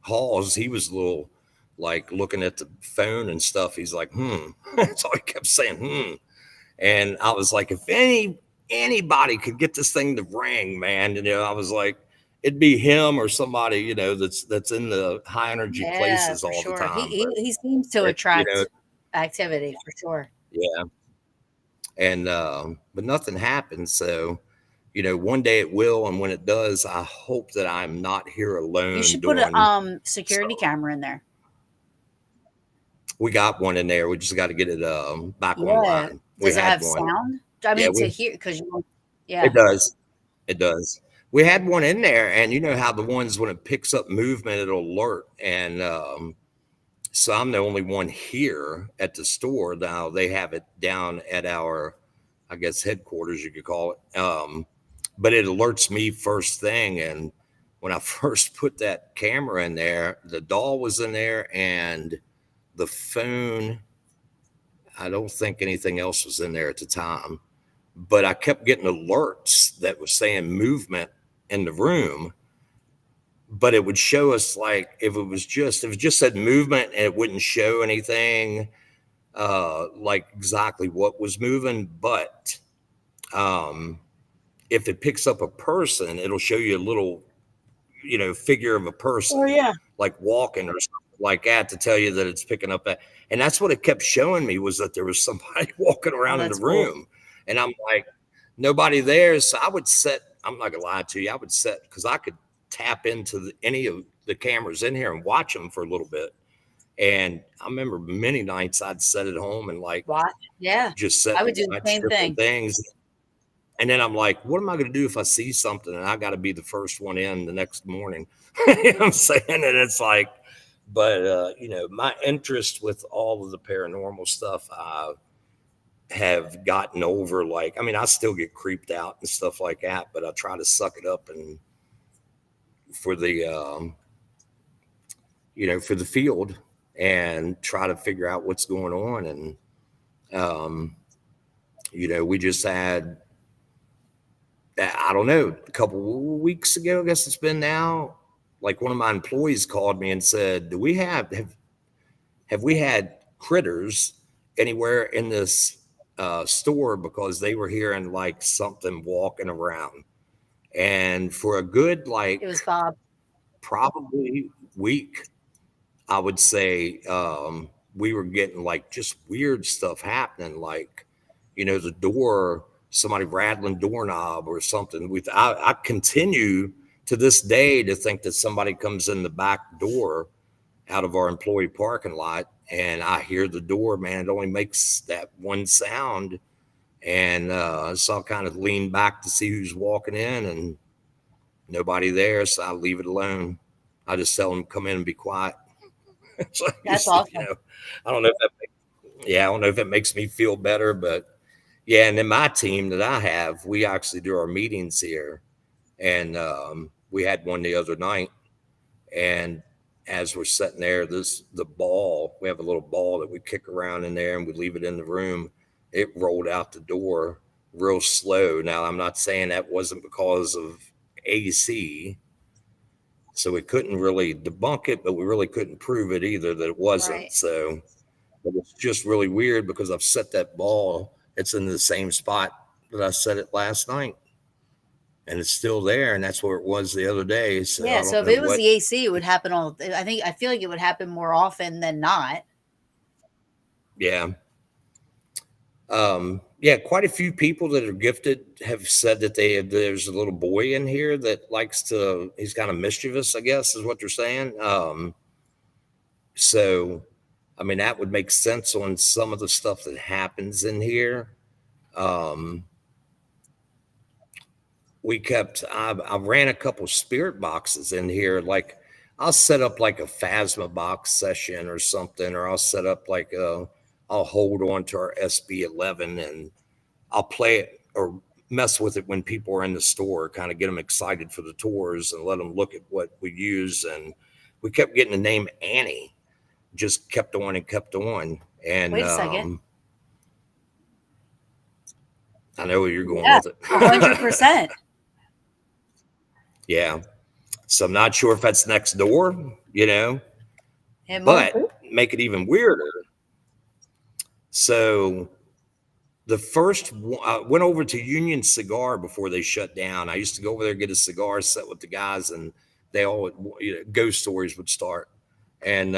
Hawes, he was a little like looking at the phone and stuff. He's like, That's all he kept saying, And I was like, if anybody could get this thing to ring, man, I was like, it'd be him or somebody, that's in the high energy Yeah, places for all the sure. He time. he, But he seems to attract activity for sure. yeah. And but nothing happened. So, one day it will, and when it does, I hope that I'm not here You alone should put doing a security stuff. camera in there. We got one in there. We just got to get it back Yeah. online. We Does it had have one. sound? I Yeah, mean, to hear because you. it Yeah. does. It does. We had one in there, and you know how the ones when it picks up movement, it'll alert. And so I'm the only one here at the store now. They have it down at our, I guess, headquarters, you could call it. But it alerts me first thing. And when I first put that camera in there, the doll was in there, and the phone. I don't think anything else was in there at the time, but I kept getting alerts that was saying movement in the room, but it would show us like if it just said movement and it wouldn't show anything like exactly what was moving. But um, if it picks up a person, it'll show you a little, figure of a Oh person yeah. like walking or something like that to tell you that it's picking up that. And that's what it kept showing me was that there was somebody walking Oh, around in the that's cool. room. And I'm like, nobody there. So I would set, I'm not gonna lie to you, I would set because I could tap into any of the cameras in here and watch them for a little bit. And I remember many nights I'd sit at home and like Watch. Yeah. just sit I would and do the watch same different thing. things. And then I'm like, what am I going to do if I see something and I got to be the first one in the next morning? You know what I'm saying? And it's like, but, my interest with all of the paranormal stuff, I have gotten over. Like, I mean, I still get creeped out and stuff like that, but I try to suck it up and for the, for the field and try to figure out what's going on. And, we just had, I don't know, a couple weeks ago, I guess it's been now. Like one of my employees called me and said, "Do we have we had critters anywhere in this store because they were hearing like something walking around?" And for a good It was Bob. probably week, I would say we were getting like just weird stuff happening, like the door, somebody rattling doorknob or something. I continue to this day to think that somebody comes in the back door out of our employee parking lot, and I hear the door, man. It only makes that one sound, and so I kind of lean back to see who's walking in, and Nobody there, so I leave it alone. I just tell them come in and be quiet. So I That's used to, awesome. I don't know if that, yeah, I don't know if it makes me feel better, but yeah. And then my team that I have, we actually do our meetings here, and we had one the other night, and as we're sitting there, the ball, we have a little ball that we kick around in there and we leave it in the room. It rolled out the door real slow. Now, I'm not saying that wasn't because of AC, so we couldn't really debunk it, but we really couldn't prove it either that it wasn't. Right. So, but it's just really weird because I've set that ball, it's in the same spot that I set it last night, and it's still there, and that's where it was the other day. So Yeah. I So don't if know it was what. the AC, it would happen all. I feel like it would happen more often than not. Yeah. Yeah, quite a few people that are gifted have said that there's a little boy in here that likes to, he's kind of mischievous, I guess is what they're saying. So I mean that would make sense on some of the stuff that happens in here. Um, I ran a couple spirit boxes in here. Like I'll set up like a Phasma box session or something, or I'll set up like I'll hold on to our SB11 and I'll play it or mess with it when people are in the store, kind of get them excited for the tours and let them look at what we use. And we kept getting the name Annie, just kept on and kept on. And Wait a second. I know where you're going Yeah, with it. 100%. Yeah. So I'm not sure if that's next door, It might but be. make it even weirder. So the first I went over to Union Cigar before they shut down. I used to go over there, get a cigar, sit with the guys, and they all, ghost stories would start. And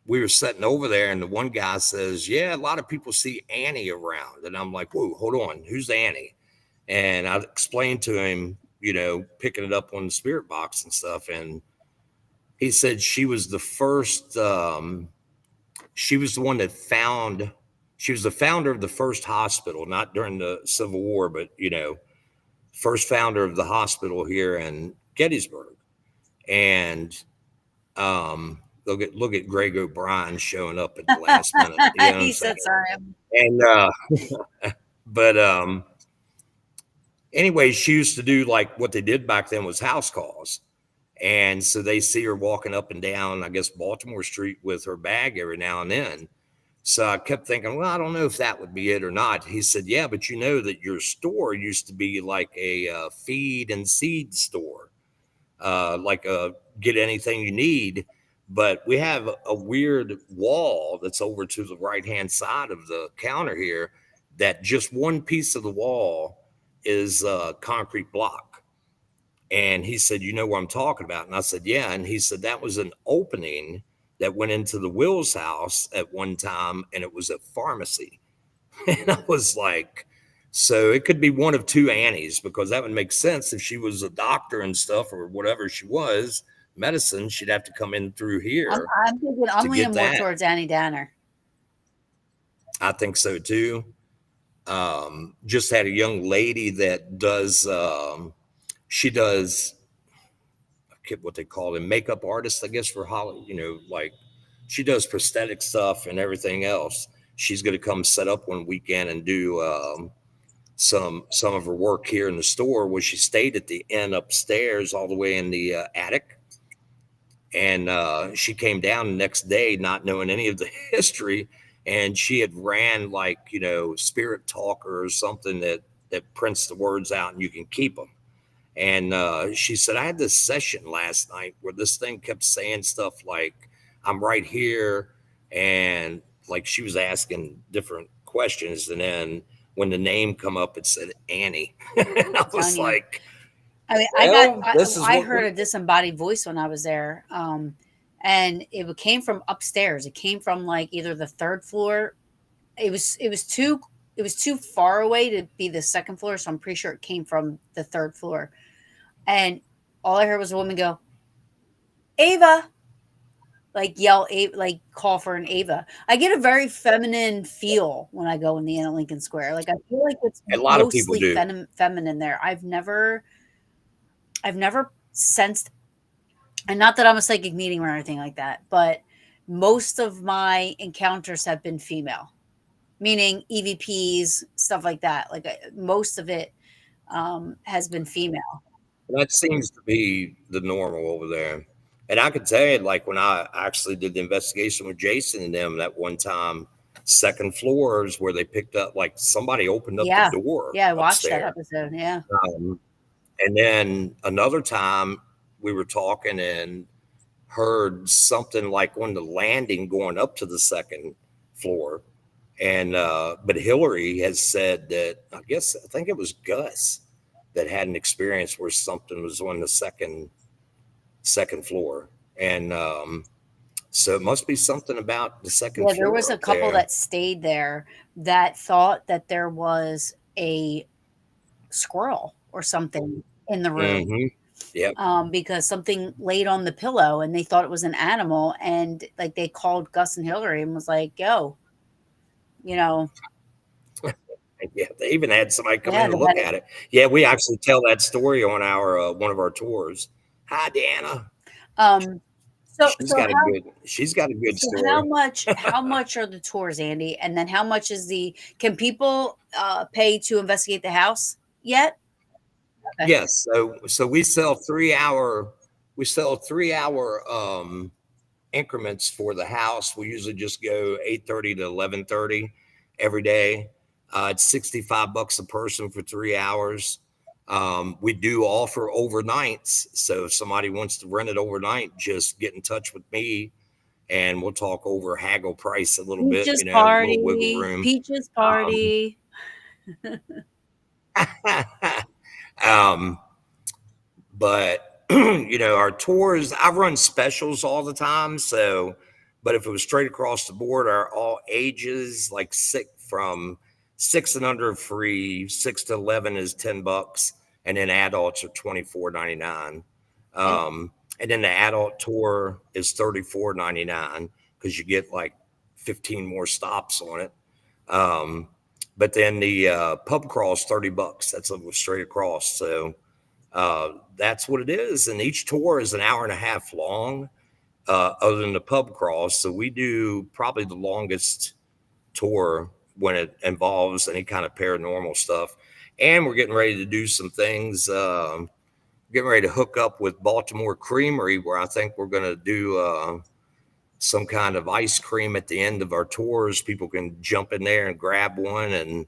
we were sitting over there, and the one guy says, "Yeah, a lot of people see Annie around." And I'm like, "Whoa, hold on, who's Annie?" And I explained to him, picking it up on the spirit box and stuff. And he said she was the first. She was the one that found. She was the founder of the first hospital, not during the Civil War, but first founder of the hospital here in Gettysburg. And look at Greg O'Brien showing up at the last minute. You know what I'm He saying? said sorry. And but anyway, she used to do like what they did back then was house calls. And so they see her walking up and down, I guess, Baltimore Street with her bag every now and then. So I kept thinking, well, I don't know if that would be it or not. He said, yeah, but you know that your store used to be like a feed and seed store, like a get anything you need. But we have a weird wall that's over to the right hand side of the counter here that just one piece of the wall is a concrete block. And he said, you know what I'm talking about? And I said, yeah. And he said, that was an opening that went into the Wills house at one time, and it was a pharmacy. And I was like, so it could be one of two Annies, because that would make sense if she was a doctor and stuff or whatever she was, medicine, she'd have to come in through I'm, here I'm thinking, to I'm get leaning more that. towards Annie Danner. I think so too. Just had a young lady that does, she does what they call them makeup artists, I guess, for Holly, like she does prosthetic stuff and everything else. She's going to come set up one weekend and do some of her work here in the store, where she stayed at the inn upstairs all the way in the attic. And she came down the next day not knowing any of the history, and she had ran like spirit talker or something that prints the words out and you can keep them. And she said, I had this session last night where this thing kept saying stuff like, I'm right here. And like she was asking different questions. And then when the name come up, it said Annie. And I I'm telling was you. like, I mean, well, this is I what heard we, a disembodied voice when I was there, and it came from upstairs. It came from like either the third floor. It was too far away to be the second floor, so I'm pretty sure it came from the third floor. And all I heard was a woman go, Ava, like yell, like call for an Ava. I get a very feminine feel when I go in the Inn at Lincoln Square. Like I feel like it's a lot of people mostly do. feminine there. I've never. I've never sensed, and not that I'm a psychic medium or anything like that, but most of my encounters have been female, meaning EVPs, stuff like that. Like most of it has been female. That seems to be the normal over there. And I could tell you, like when I actually did the investigation with Jason and them that one time, second floors where they picked up, like somebody opened up the Yeah. door Yeah. I watched that upstairs. episode. Yeah. Um, and then another time we were talking and heard something like on the landing going up to the second floor. And but Hillary has said that I think it was Gus that had an experience where something was on the second floor, and so it must be something about the second Yeah. There was floor a up couple there. that stayed there that thought that there was a squirrel or something in the room, Mm-hmm. Yep. because something laid on the pillow and they thought it was an animal. And like they called Gus and Hillary and was like, yo, you know, Yeah, they even had somebody come in yeah, and they had look it. at it. Yeah, we actually tell that story on our one of our tours. Hi, Deanna. Um, so, She's so got a how, good. She's got a good so how story. much, how much are the tours, Andy? And then how much is can people pay to investigate the house yet? Okay. Yes. So we sell 3 hour increments for the house. We usually just go 8:30 to 11:30 every day. It's $65 a person for 3 hours. We do offer overnights. So if somebody wants to rent it overnight, just get in touch with me and we'll talk over haggle price a little bit, Peaches a little wiggle party, room. peaches Um, party. um, but our tours, I run specials all the time. So, but if it was straight across the board, are all ages like from 6 and under free, 6 to 11 is $10, and then adults are $24.99. Okay. And then the adult tour is $34.99 because you get like 15 more stops on it. Um, but then the pub crawl is $30. That's straight across. So that's what it is. And each tour is an hour and a half long, other than the pub crawl. So we do probably the longest tour when it involves any kind of paranormal stuff. And we're getting ready to do some things. Getting ready to hook up with Baltimore Creamery, where I think we're going to do some kind of ice cream at the end of our tours. People can jump in there and grab one, and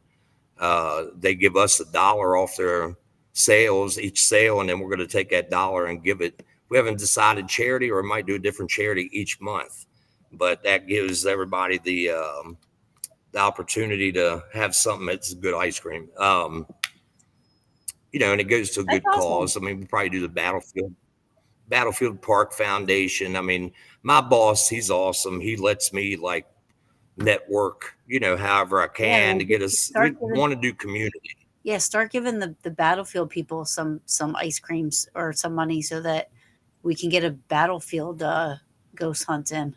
they give us $1 off their sales each sale, and then we're going to take that dollar and give it. We haven't decided charity, or might do a different charity each month, but that gives everybody the opportunity to have something that's good ice cream. And it goes to a That's good awesome. cause. I mean, we probably do the Battlefield Park Foundation. I mean, my boss, he's awesome. He lets me like network, however I Yeah, can well, to get us. start We giving. want to do community. Yeah, start giving the battlefield people some ice creams or some money so that we can get a battlefield ghost hunt in.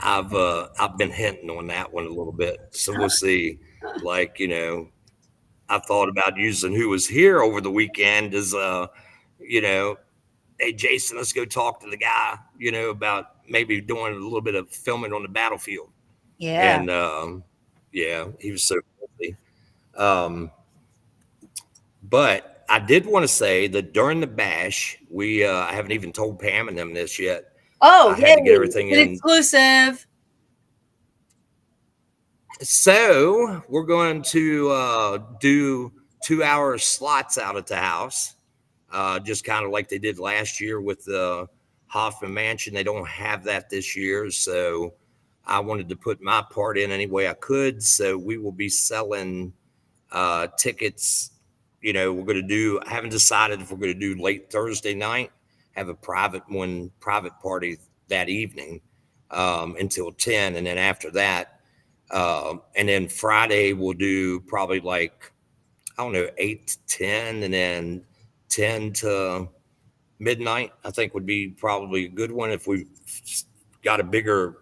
I've been hinting on that one a little bit, so we'll see. Like I thought about using who was here over the weekend as you know, hey Jason, let's go talk to the guy, about maybe doing a little bit of filming on the battlefield. Yeah. And yeah, he was so busy. Um, but I did want to say that during the bash, I haven't even told Pam and them this yet. Oh, I had to get yay! everything It's an in. exclusive. So we're going to do 2 hour slots out at the house, just kind of like they did last year with the Hoffman Mansion. They don't have that this year, so I wanted to put my part in any way I could. So we will be selling tickets. We're going to do. I haven't decided if we're going to do late Thursday night, have a private party that evening until 10, and then after that. And then Friday we'll do probably like I don't know 8 to 10, and then 10 to midnight. I think would be probably a good one if we got a bigger,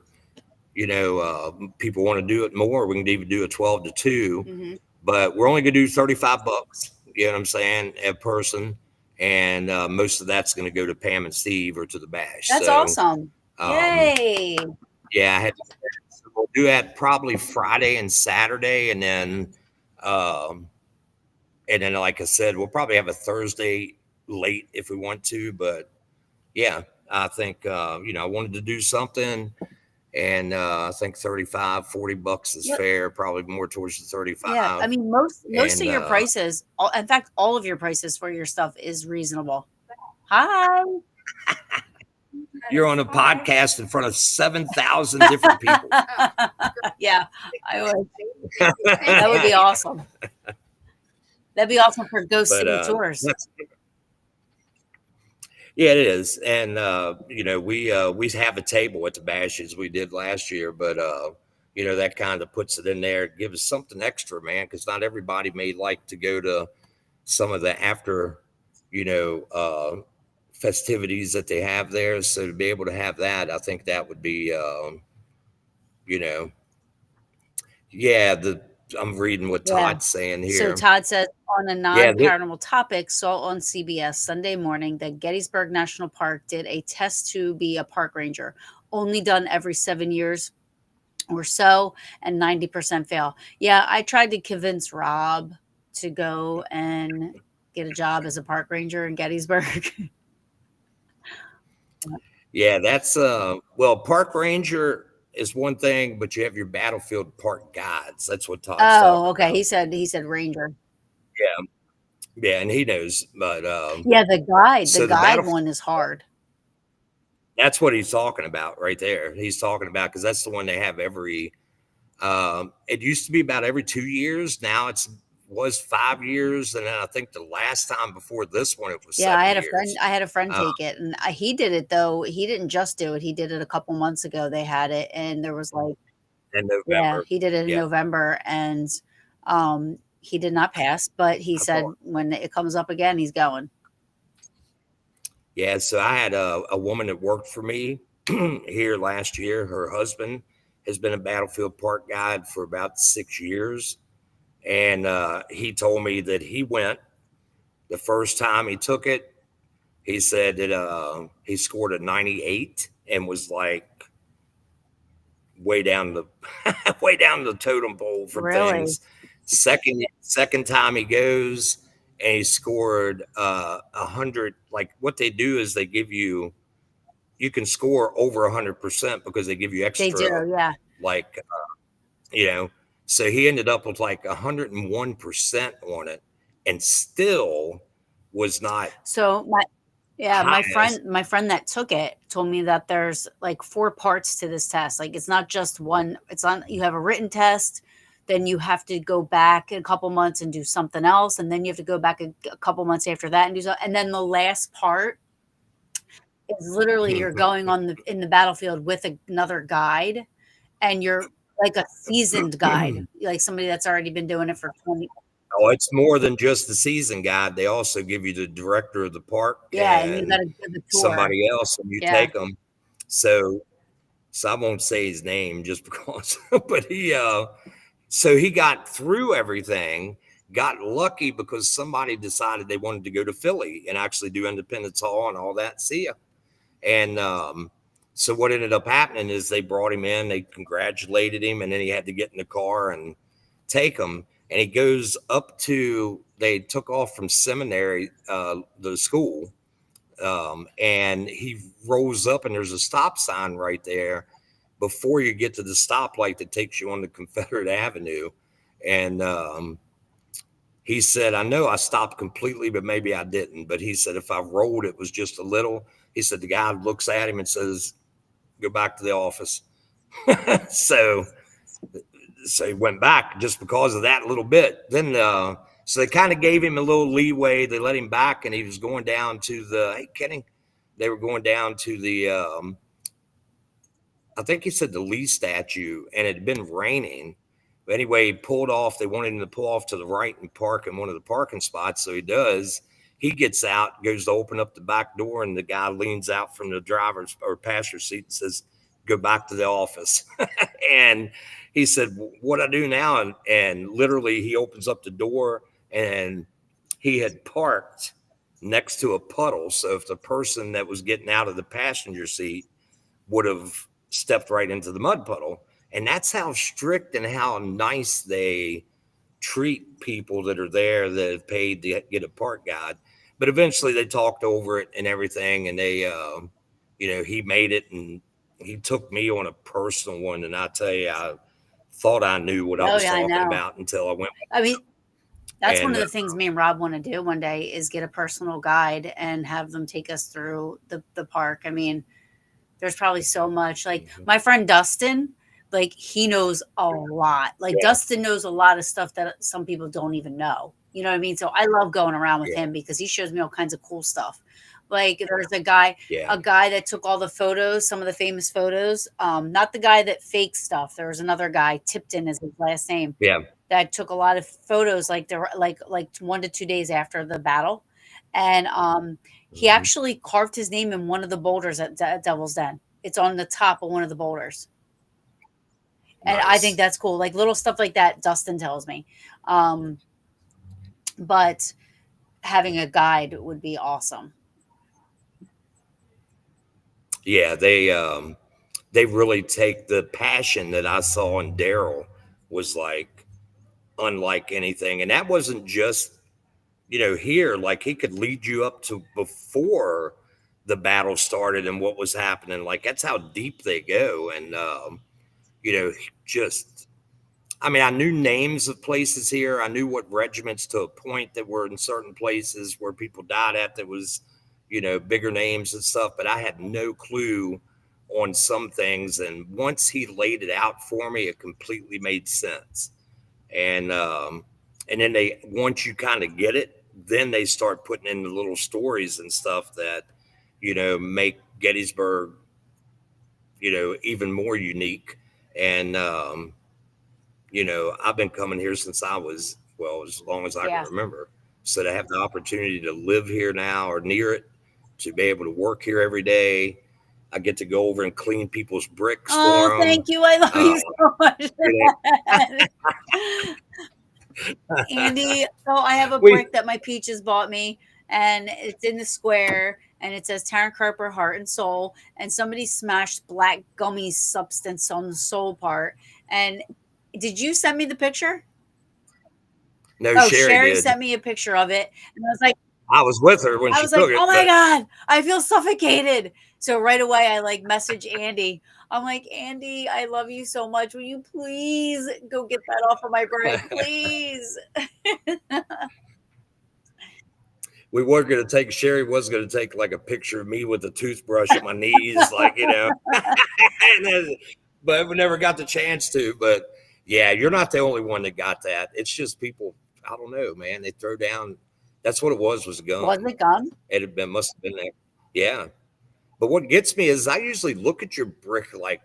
people want to do it more. We can even do a 12 to 2, Hmm. but we're only gonna do $35. You know what I'm saying? A person, and most of that's going to go to Pam and Steve or to the bash. That's So, awesome. um, Yay. yeah, I had to do that. So we'll do that probably Friday and Saturday, um, and then, like I said, we'll probably have a Thursday late if we want to. But yeah, I think I wanted to do something, and I think 35, $40 is Yep. fair. Probably more towards the Yeah. I 35, mean, most of and your prices, in fact, all of your prices for your stuff is reasonable. Hi. you're on a podcast in front of 7,000 different people. Yeah, I would. That would be awesome. That'd be awesome for Ghost But City tours. that's yeah, it is. And we have a table at the bashes we did last year, but that kind of puts it in there, gives us something extra, man, because not everybody may like to go to some of the after, you know, uh, festivities that they have there. So to be able to have that, I think that would be, you know, yeah. The I'm reading what Yeah. Todd's saying So here. Todd says on a Yeah, non-paranormal topic, saw on CBS Sunday morning that Gettysburg National Park did a test to be a park ranger, only done every 7 years or so, and 90% fail. Yeah, I tried to convince Rob to go and get a job as a park ranger in Gettysburg. yeah. That's park ranger is one thing, but you have your battlefield park guides. That's what Todd's Oh, talking okay. about. He said ranger. Yeah, yeah, and he knows. But Yeah, the so the guide battle one is hard. that's what he's talking about right there. He's talking about because that's the one they have every. It used to be about every 2 years. Now was 5 years, and then I think the last time before this one it was Yeah, 7 years. I had a friend Uh, take it, and he did it though. He didn't just do it. He did it a couple months ago. They had it, and there was like, in yeah, November. he did it in Yeah, November, and he did not pass, but he I said thought. when it comes up again, he's going. Yeah, so I had a woman that worked for me here last year. Her husband has been a battlefield park guide for about 6 years, and he told me that he went the first time he took it. He said that he scored a 98 and was like way down the way down the totem pole for Really? things. Second time he goes and he scored 100. Like what they do is they give you can score over 100% because they give you They do, extra yeah. like you know. So he ended up with like 101% on it, and still was not So yeah, highest. my friend that took it told me that there's like four parts to this test. Like it's not just one. It's on. You have a written test, then you have to go back in a couple months and do something else, and then you have to go back a couple months after that and do so. And then the last part is literally you're going on in the battlefield with another guide, and you're like a seasoned guide, like somebody that's already been doing it for 20. Oh, it's more than just the season guide. They also give you the director of the park Yeah, and you got and to give a tour. somebody else, and you Yeah. take them. So, so I won't say his name just because, but so he got through everything. Got lucky because somebody decided they wanted to go to Philly and actually do Independence Hall and all that. See ya. And so what ended up happening is they brought him in, they congratulated him, and then he had to get in the car and take him. And he goes up to, they took off from seminary, the school, and he rolls up, and there's a stop sign right there before you get to the stoplight that takes you on the Confederate Avenue. And he said, I know I stopped completely, but maybe I didn't. But he said, if I rolled, it was just a little. He said, the guy looks at him and says, go back to the office. so, so he went back just because of that little bit. Then, so they kind of gave him a little leeway. They let him back, and he was going down to the, hey, Kenny, they were going down to the, I think he said the Lee statue, and it had been raining. But anyway, he pulled off. They wanted him to pull off to the right and park in one of the parking spots. So he does. He gets out, goes to open up the back door, and the guy leans out from the driver's or passenger seat and says, go back to the office. And he said, what I do now? And literally he opens up the door, and he had parked next to a puddle. So if the person that was getting out of the passenger seat would have stepped right into the mud puddle. And that's how strict and how nice they treat people that are there that have paid to get a park guide. But eventually they talked over it and everything, and they, he made it, and he took me on a personal one. And I tell you, I thought I knew what I Oh was yeah, I talking know. about until I went. I mean, that's one And of the things me and Rob want to do one day is get a personal guide and have them take us through the park. I mean, there's probably so much. Like my friend Dustin, like he knows a lot. Like yeah, Dustin knows a lot of stuff that some people don't even know. You know what I mean? So I love going around with yeah, him because he shows me all kinds of cool stuff. Like there's a guy that took all the photos, some of the famous photos. Not the guy that faked stuff. There was another guy, Tipton is his last name, yeah. that took a lot of photos like there like 1 to 2 days after the battle. And he Hmm. actually carved his name in one of the boulders at Devil's Den. It's on the top of one of the boulders. And I think Nice. that's cool. Like little stuff like that, Dustin tells me. Um, but having a guide would be awesome. Yeah, they really take the passion that I saw in Daryl was like unlike anything. And that wasn't just, here, like he could lead you up to before the battle started and what was happening. Like that's how deep they go. And, just, I mean, I knew names of places here. I knew what regiments to a point that were in certain places where people died at that was, bigger names and stuff, but I had no clue on some things. And once he laid it out for me, it completely made sense. And then they once you kind of get it, then they start putting in the little stories and stuff that make Gettysburg even more unique. And I've been coming here since I was, well, as long as I can Yeah. remember. So to have the opportunity to live here now or near it, to be able to work here every day, I get to go over and clean people's bricks Oh, for them. thank you. I love Uh, you so much for you that. Andy, so I have a we brick that my peaches bought me, and it's in the square, and it says Taryn Carper, Heart and Soul, and somebody smashed black gummy substance on the soul part. And did you send me the picture? No, Oh, Sherry Sherry did. sent me a picture of it, and I was like, I was with her when she took "Oh it, my but god, I feel suffocated." So right away, I like message Andy. I'm like, Andy, I love you so much. Will you please go get that off of my brick, please? we were going to take Sherry was going to take like a picture of me with a toothbrush at my knees, like and but we never got the chance to. But yeah, you're not the only one that got that. It's just people. I don't know, man. They throw down. That's what it was a Was gun. it gum? It had been must have been there. Yeah. But what gets me is I usually look at your brick like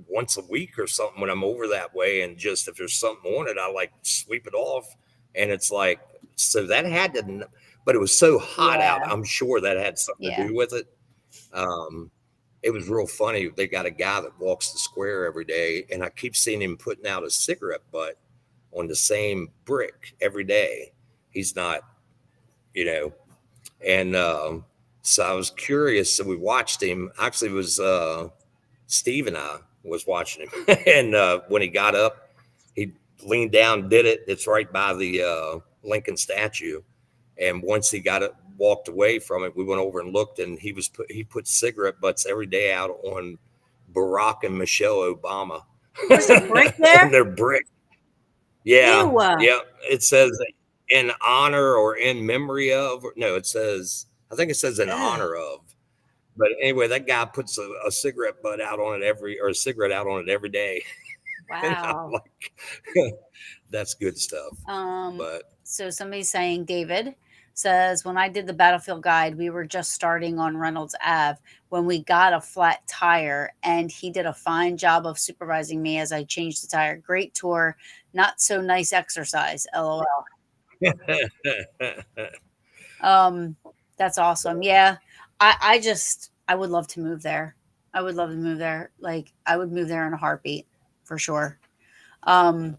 once a week or something when I'm over that way, and just if there's something on it, I like sweep it off, and it's like so that had to, but it was so hot out. Yeah, I'm sure that had something to yeah. do with it. Um, it was real funny. They got a guy that walks the square every day, and I keep seeing him putting out a cigarette butt on the same brick every day. He's not, you know, and so I was curious. So we watched him. Actually, it was Steve and I was watching him, and when he got up, he leaned down, did it. It's right by the Lincoln statue, and once he got it, walked away from it, we went over and looked, and he put cigarette butts every day out on Barack and Michelle Obama There's a brick on there? their brick. Yeah, Ew. yeah. It says in honor or in memory of. No, it says. I think it says in Ugh. honor of. But anyway, that guy puts a cigarette butt out on it or a cigarette out on it every day, and I'm Wow. like, that's good stuff. Um, But so somebody's saying David says when I did the battlefield guide, we were just starting on Reynolds Ave when we got a flat tire, and he did a fine job of supervising me as I changed the tire. Great tour, not so nice exercise. LOL. Um, that's awesome. Yeah. I would love to move there. I would love to move there. Like I would move there in a heartbeat for sure. Um,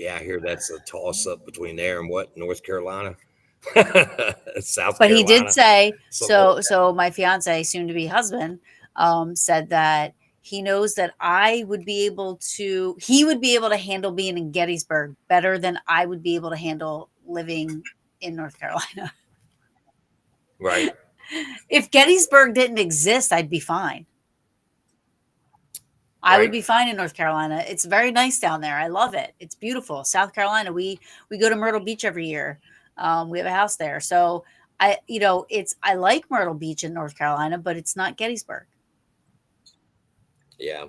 Yeah, I hear that's a toss up between there and what, North Carolina, South But he did Carolina, say, something like so my fiance, soon to be husband, said that he knows that he would be able to handle being in Gettysburg better than I would be able to handle living in North Carolina. that. Right, If Gettysburg didn't exist, I'd be fine. I would right. be fine in North Carolina. It's very nice down there. I love it. It's beautiful. South Carolina. We go to Myrtle Beach every year. We have a house there. So I like Myrtle Beach in North Carolina, but it's not Gettysburg. Yeah,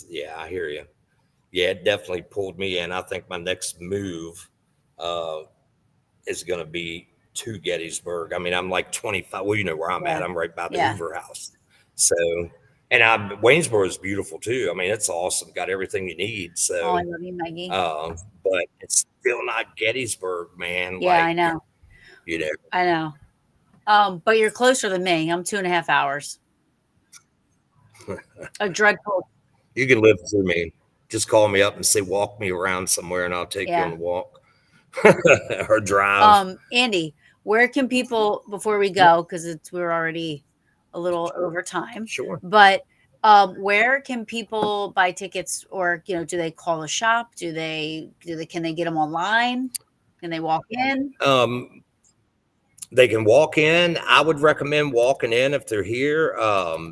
yeah, I hear you. Yeah, it definitely pulled me in. I think my next move uh, is going to be to Gettysburg. I mean, I'm like 25. Well, you know where I'm Yeah. at. I'm right by the Yeah. Hoover House. So, and Waynesboro is beautiful too. I mean, it's awesome. Got everything you need. Oh, I So, love you, Maggie. but it's still not Gettysburg, man. Yeah, I Like, know. you know, I know. But you're closer than me. I'm 2.5 hours. A dreadful. you can live through me. Just call me up and say, walk me around somewhere and I'll take you on Yeah. a walk or drive. Andy, where can people, before we Yeah, go, because we're already a little over time, sure. but where can people buy tickets, or do they call a shop? Can they get them online? Can they walk in? Um, They can walk in. I would recommend walking in if they're here,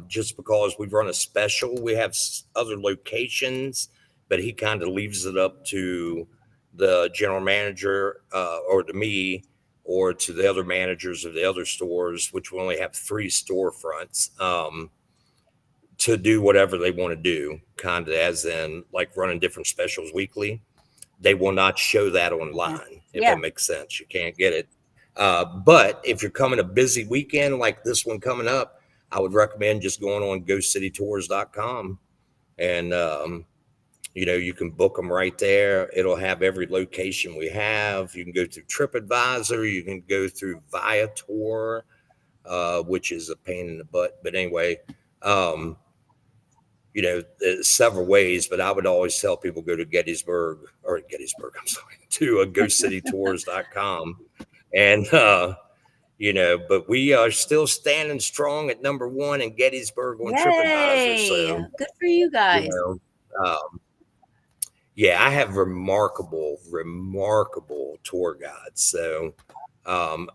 just because we've run a special. We have other locations, but he kind of leaves it up to the general manager or to me or to the other managers of the other stores, which we only have three storefronts, to do whatever they want to do, kind of as in like running different specials weekly. They will not show that Okay. online, if Yeah. that makes sense. You can't get it. But if you're coming a busy weekend like this one coming up, I would recommend just going on GoCityTours.com and you can book them right there. It'll have every location we have. You can go through TripAdvisor. You can go through Viator, which is a pain in the butt. But anyway, um, there's several ways, but I would always tell people go to Gettysburg, I'm sorry, to GoCityTours.com. And, but we are still standing strong at number one in Gettysburg on TripAdvisor. Yay! So, Good for you you guys. know, um, yeah, I have remarkable tour guides. So,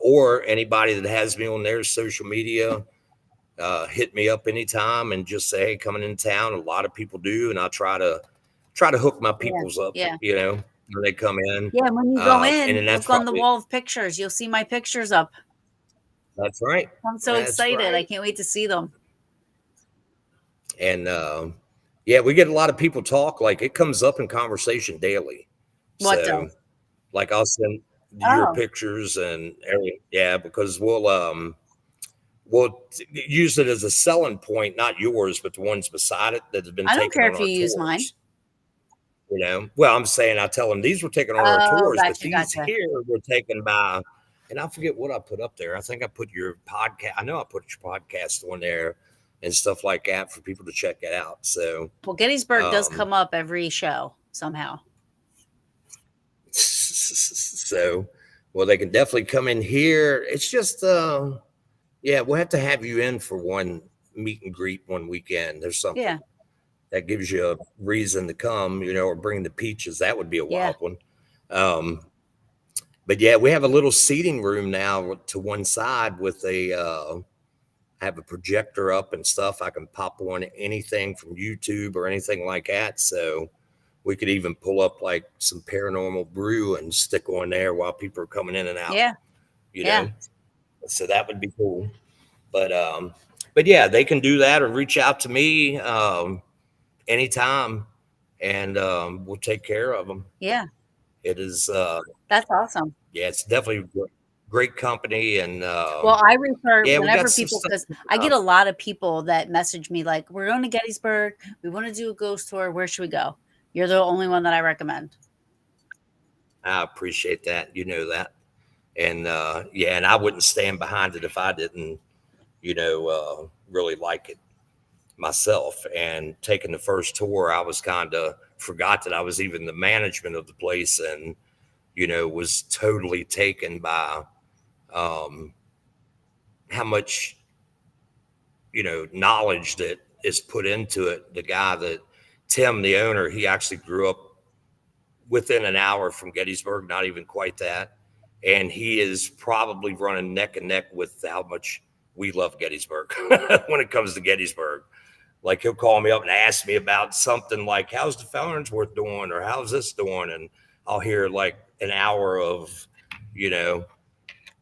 or anybody that has me on their social media, hit me up anytime and just say, hey, coming in town. A lot of people do. And I try to hook my Yeah. peoples up, Yeah. when they come in. Yeah. When you go And in, then that's look on the probably, wall of pictures. You'll see my pictures up. that's right. I'm so That's excited. I right. can't wait to see them. And yeah, we get a lot of people talk, like it comes up in conversation daily. What So does? like I'll send your Oh, pictures and everything. Yeah, because we'll use it as a selling point, not yours, but the ones beside it that have been I don't taken care on if you our use mine. tours. Well, I'm saying I tell them these were taken on our Oh, tours, but gotcha, these gotcha. here were taken by, and I forget what I put up there. I think I put your podcast. I know I put your podcast on there and stuff like that for people to check it out. So, Well, Gettysburg does um, come up every show somehow. so, well, they can definitely come in here. It's just, yeah, we'll have to have you in for one meet and greet one weekend. There's Yeah, something that gives you a reason to come, or bring the peaches. That would be a yeah, wild one. Um, but yeah, we have a little seating room now to one side with I have a projector up and stuff. I can pop on anything from YouTube or anything like that. So we could even pull up like some Paranormal Brew and stick on there while people are coming in and out, yeah, you yeah, know. So that would be cool. But yeah, they can do that or reach out to me anytime, and we'll take care of them. yeah. It is, That's awesome. yeah, it's definitely great company, and Well, I refer yeah, we got whenever some people, stuff because coming I get up. a lot of people that message me like, "We're going to Gettysburg. We want to do a ghost tour. Where should we go?" You're the only one that I recommend. I appreciate that. You know that, and yeah, and I wouldn't stand behind it if I didn't, really like it myself. And taking the first tour, I was kind of forgot that I was even the management of the place, and was totally taken by um, how much knowledge that is put into it. The guy that Tim, the owner, he actually grew up within an hour from Gettysburg, not even quite that. And he is probably running neck and neck with how much we love Gettysburg when it comes to Gettysburg. Like he'll call me up and ask me about something like, how's the Farnsworth doing? Or how's this doing? And I'll hear like an hour of, you know,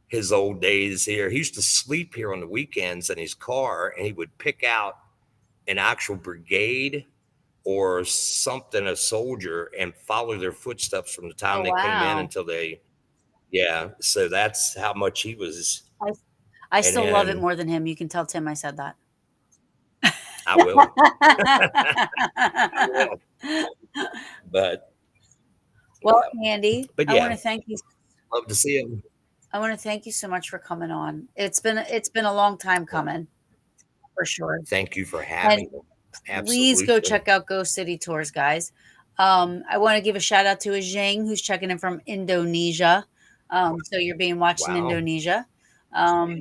his old days here. He used to sleep here on the weekends in his car, and he would pick out an actual brigade or something, a soldier, and follow their footsteps from the time Oh, they came in wow. until they, yeah. So that's how much he was. I, I And still love it then more than him. You can tell Tim I said that. I will, I will, but Well, yeah, Andy, but I want yeah, to thank you. love to see him. I want to thank you so much for coming on. It's been a long time Well, coming for sure. thank you for And having me. please go Absolutely. check out Ghost City Tours, guys. I want to give a shout out to a Jing who's checking in from Indonesia. So you're being watched in Wow. Indonesia. Um,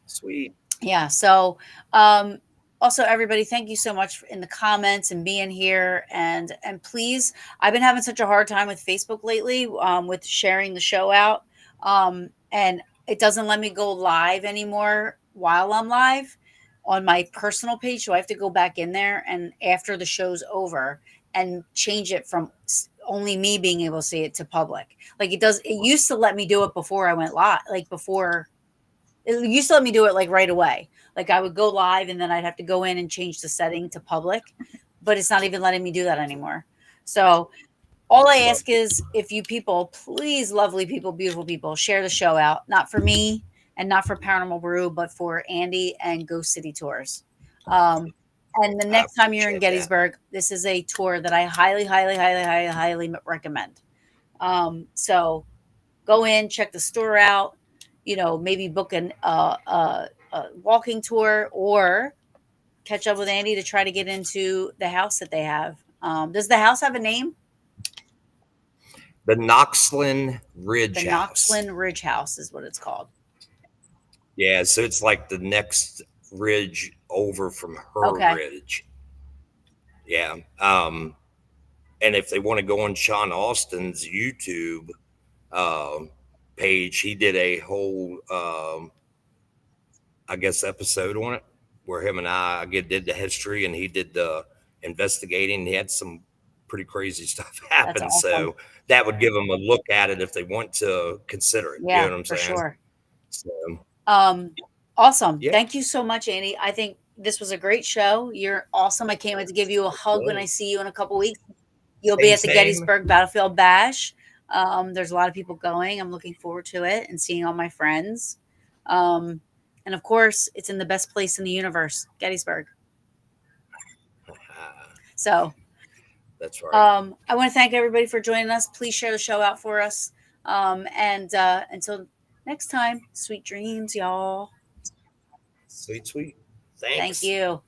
Sweet. yeah. So um, also everybody, thank you so much in the comments and being here. And please, I've been having such a hard time with Facebook lately with sharing the show out. And it doesn't let me go live anymore while I'm live on my personal page. So I have to go back in there and after the show's over and change it from only me being able to see it to public. Like it used to let me do it before I went live, like before it used to let me do it like right away. Like I would go live and then I'd have to go in and change the setting to public, but it's not even letting me do that anymore. So all I Love ask is if you people, please, lovely people, beautiful people, share the show out, not for me and not for Paranormal Brew, but for Andy and Ghost City Tours. Um, and the I next time you're in appreciate that. Gettysburg, this is a tour that I highly, highly, highly, highly, highly recommend. So go in, check the store out, maybe book a walking tour or catch up with Andy to try to get into the house that they have. Does the house have a name? The Knoxlyn The Ridge House. Knoxlyn Ridge House is what it's called. Yeah, so it's like the next ridge over from her Okay. ridge. Yeah. And if they want to go on Sean Austin's YouTube um page, he did a whole I guess episode on it where him and I did the history and he did the investigating. He had some pretty crazy stuff That's happen. awesome. So that would give them a look at it if they want to consider it. You know Yeah, what I'm for saying? sure. So Um, awesome. yeah, Thank you so much, Andy. I think this was a great show. You're awesome. I can't wait to give you a it hug when I was. see you in a couple weeks. You'll be Same, at the same. Gettysburg Battlefield Bash. There's a lot of people going. I'm looking forward to it and seeing all my friends. Um, and of course, it's in the best place in the universe, Gettysburg. So That's right. I want to thank everybody for joining us. Please share the show out for us. And until next time, sweet dreams, y'all. Sweet, sweet. Thank Thanks. you.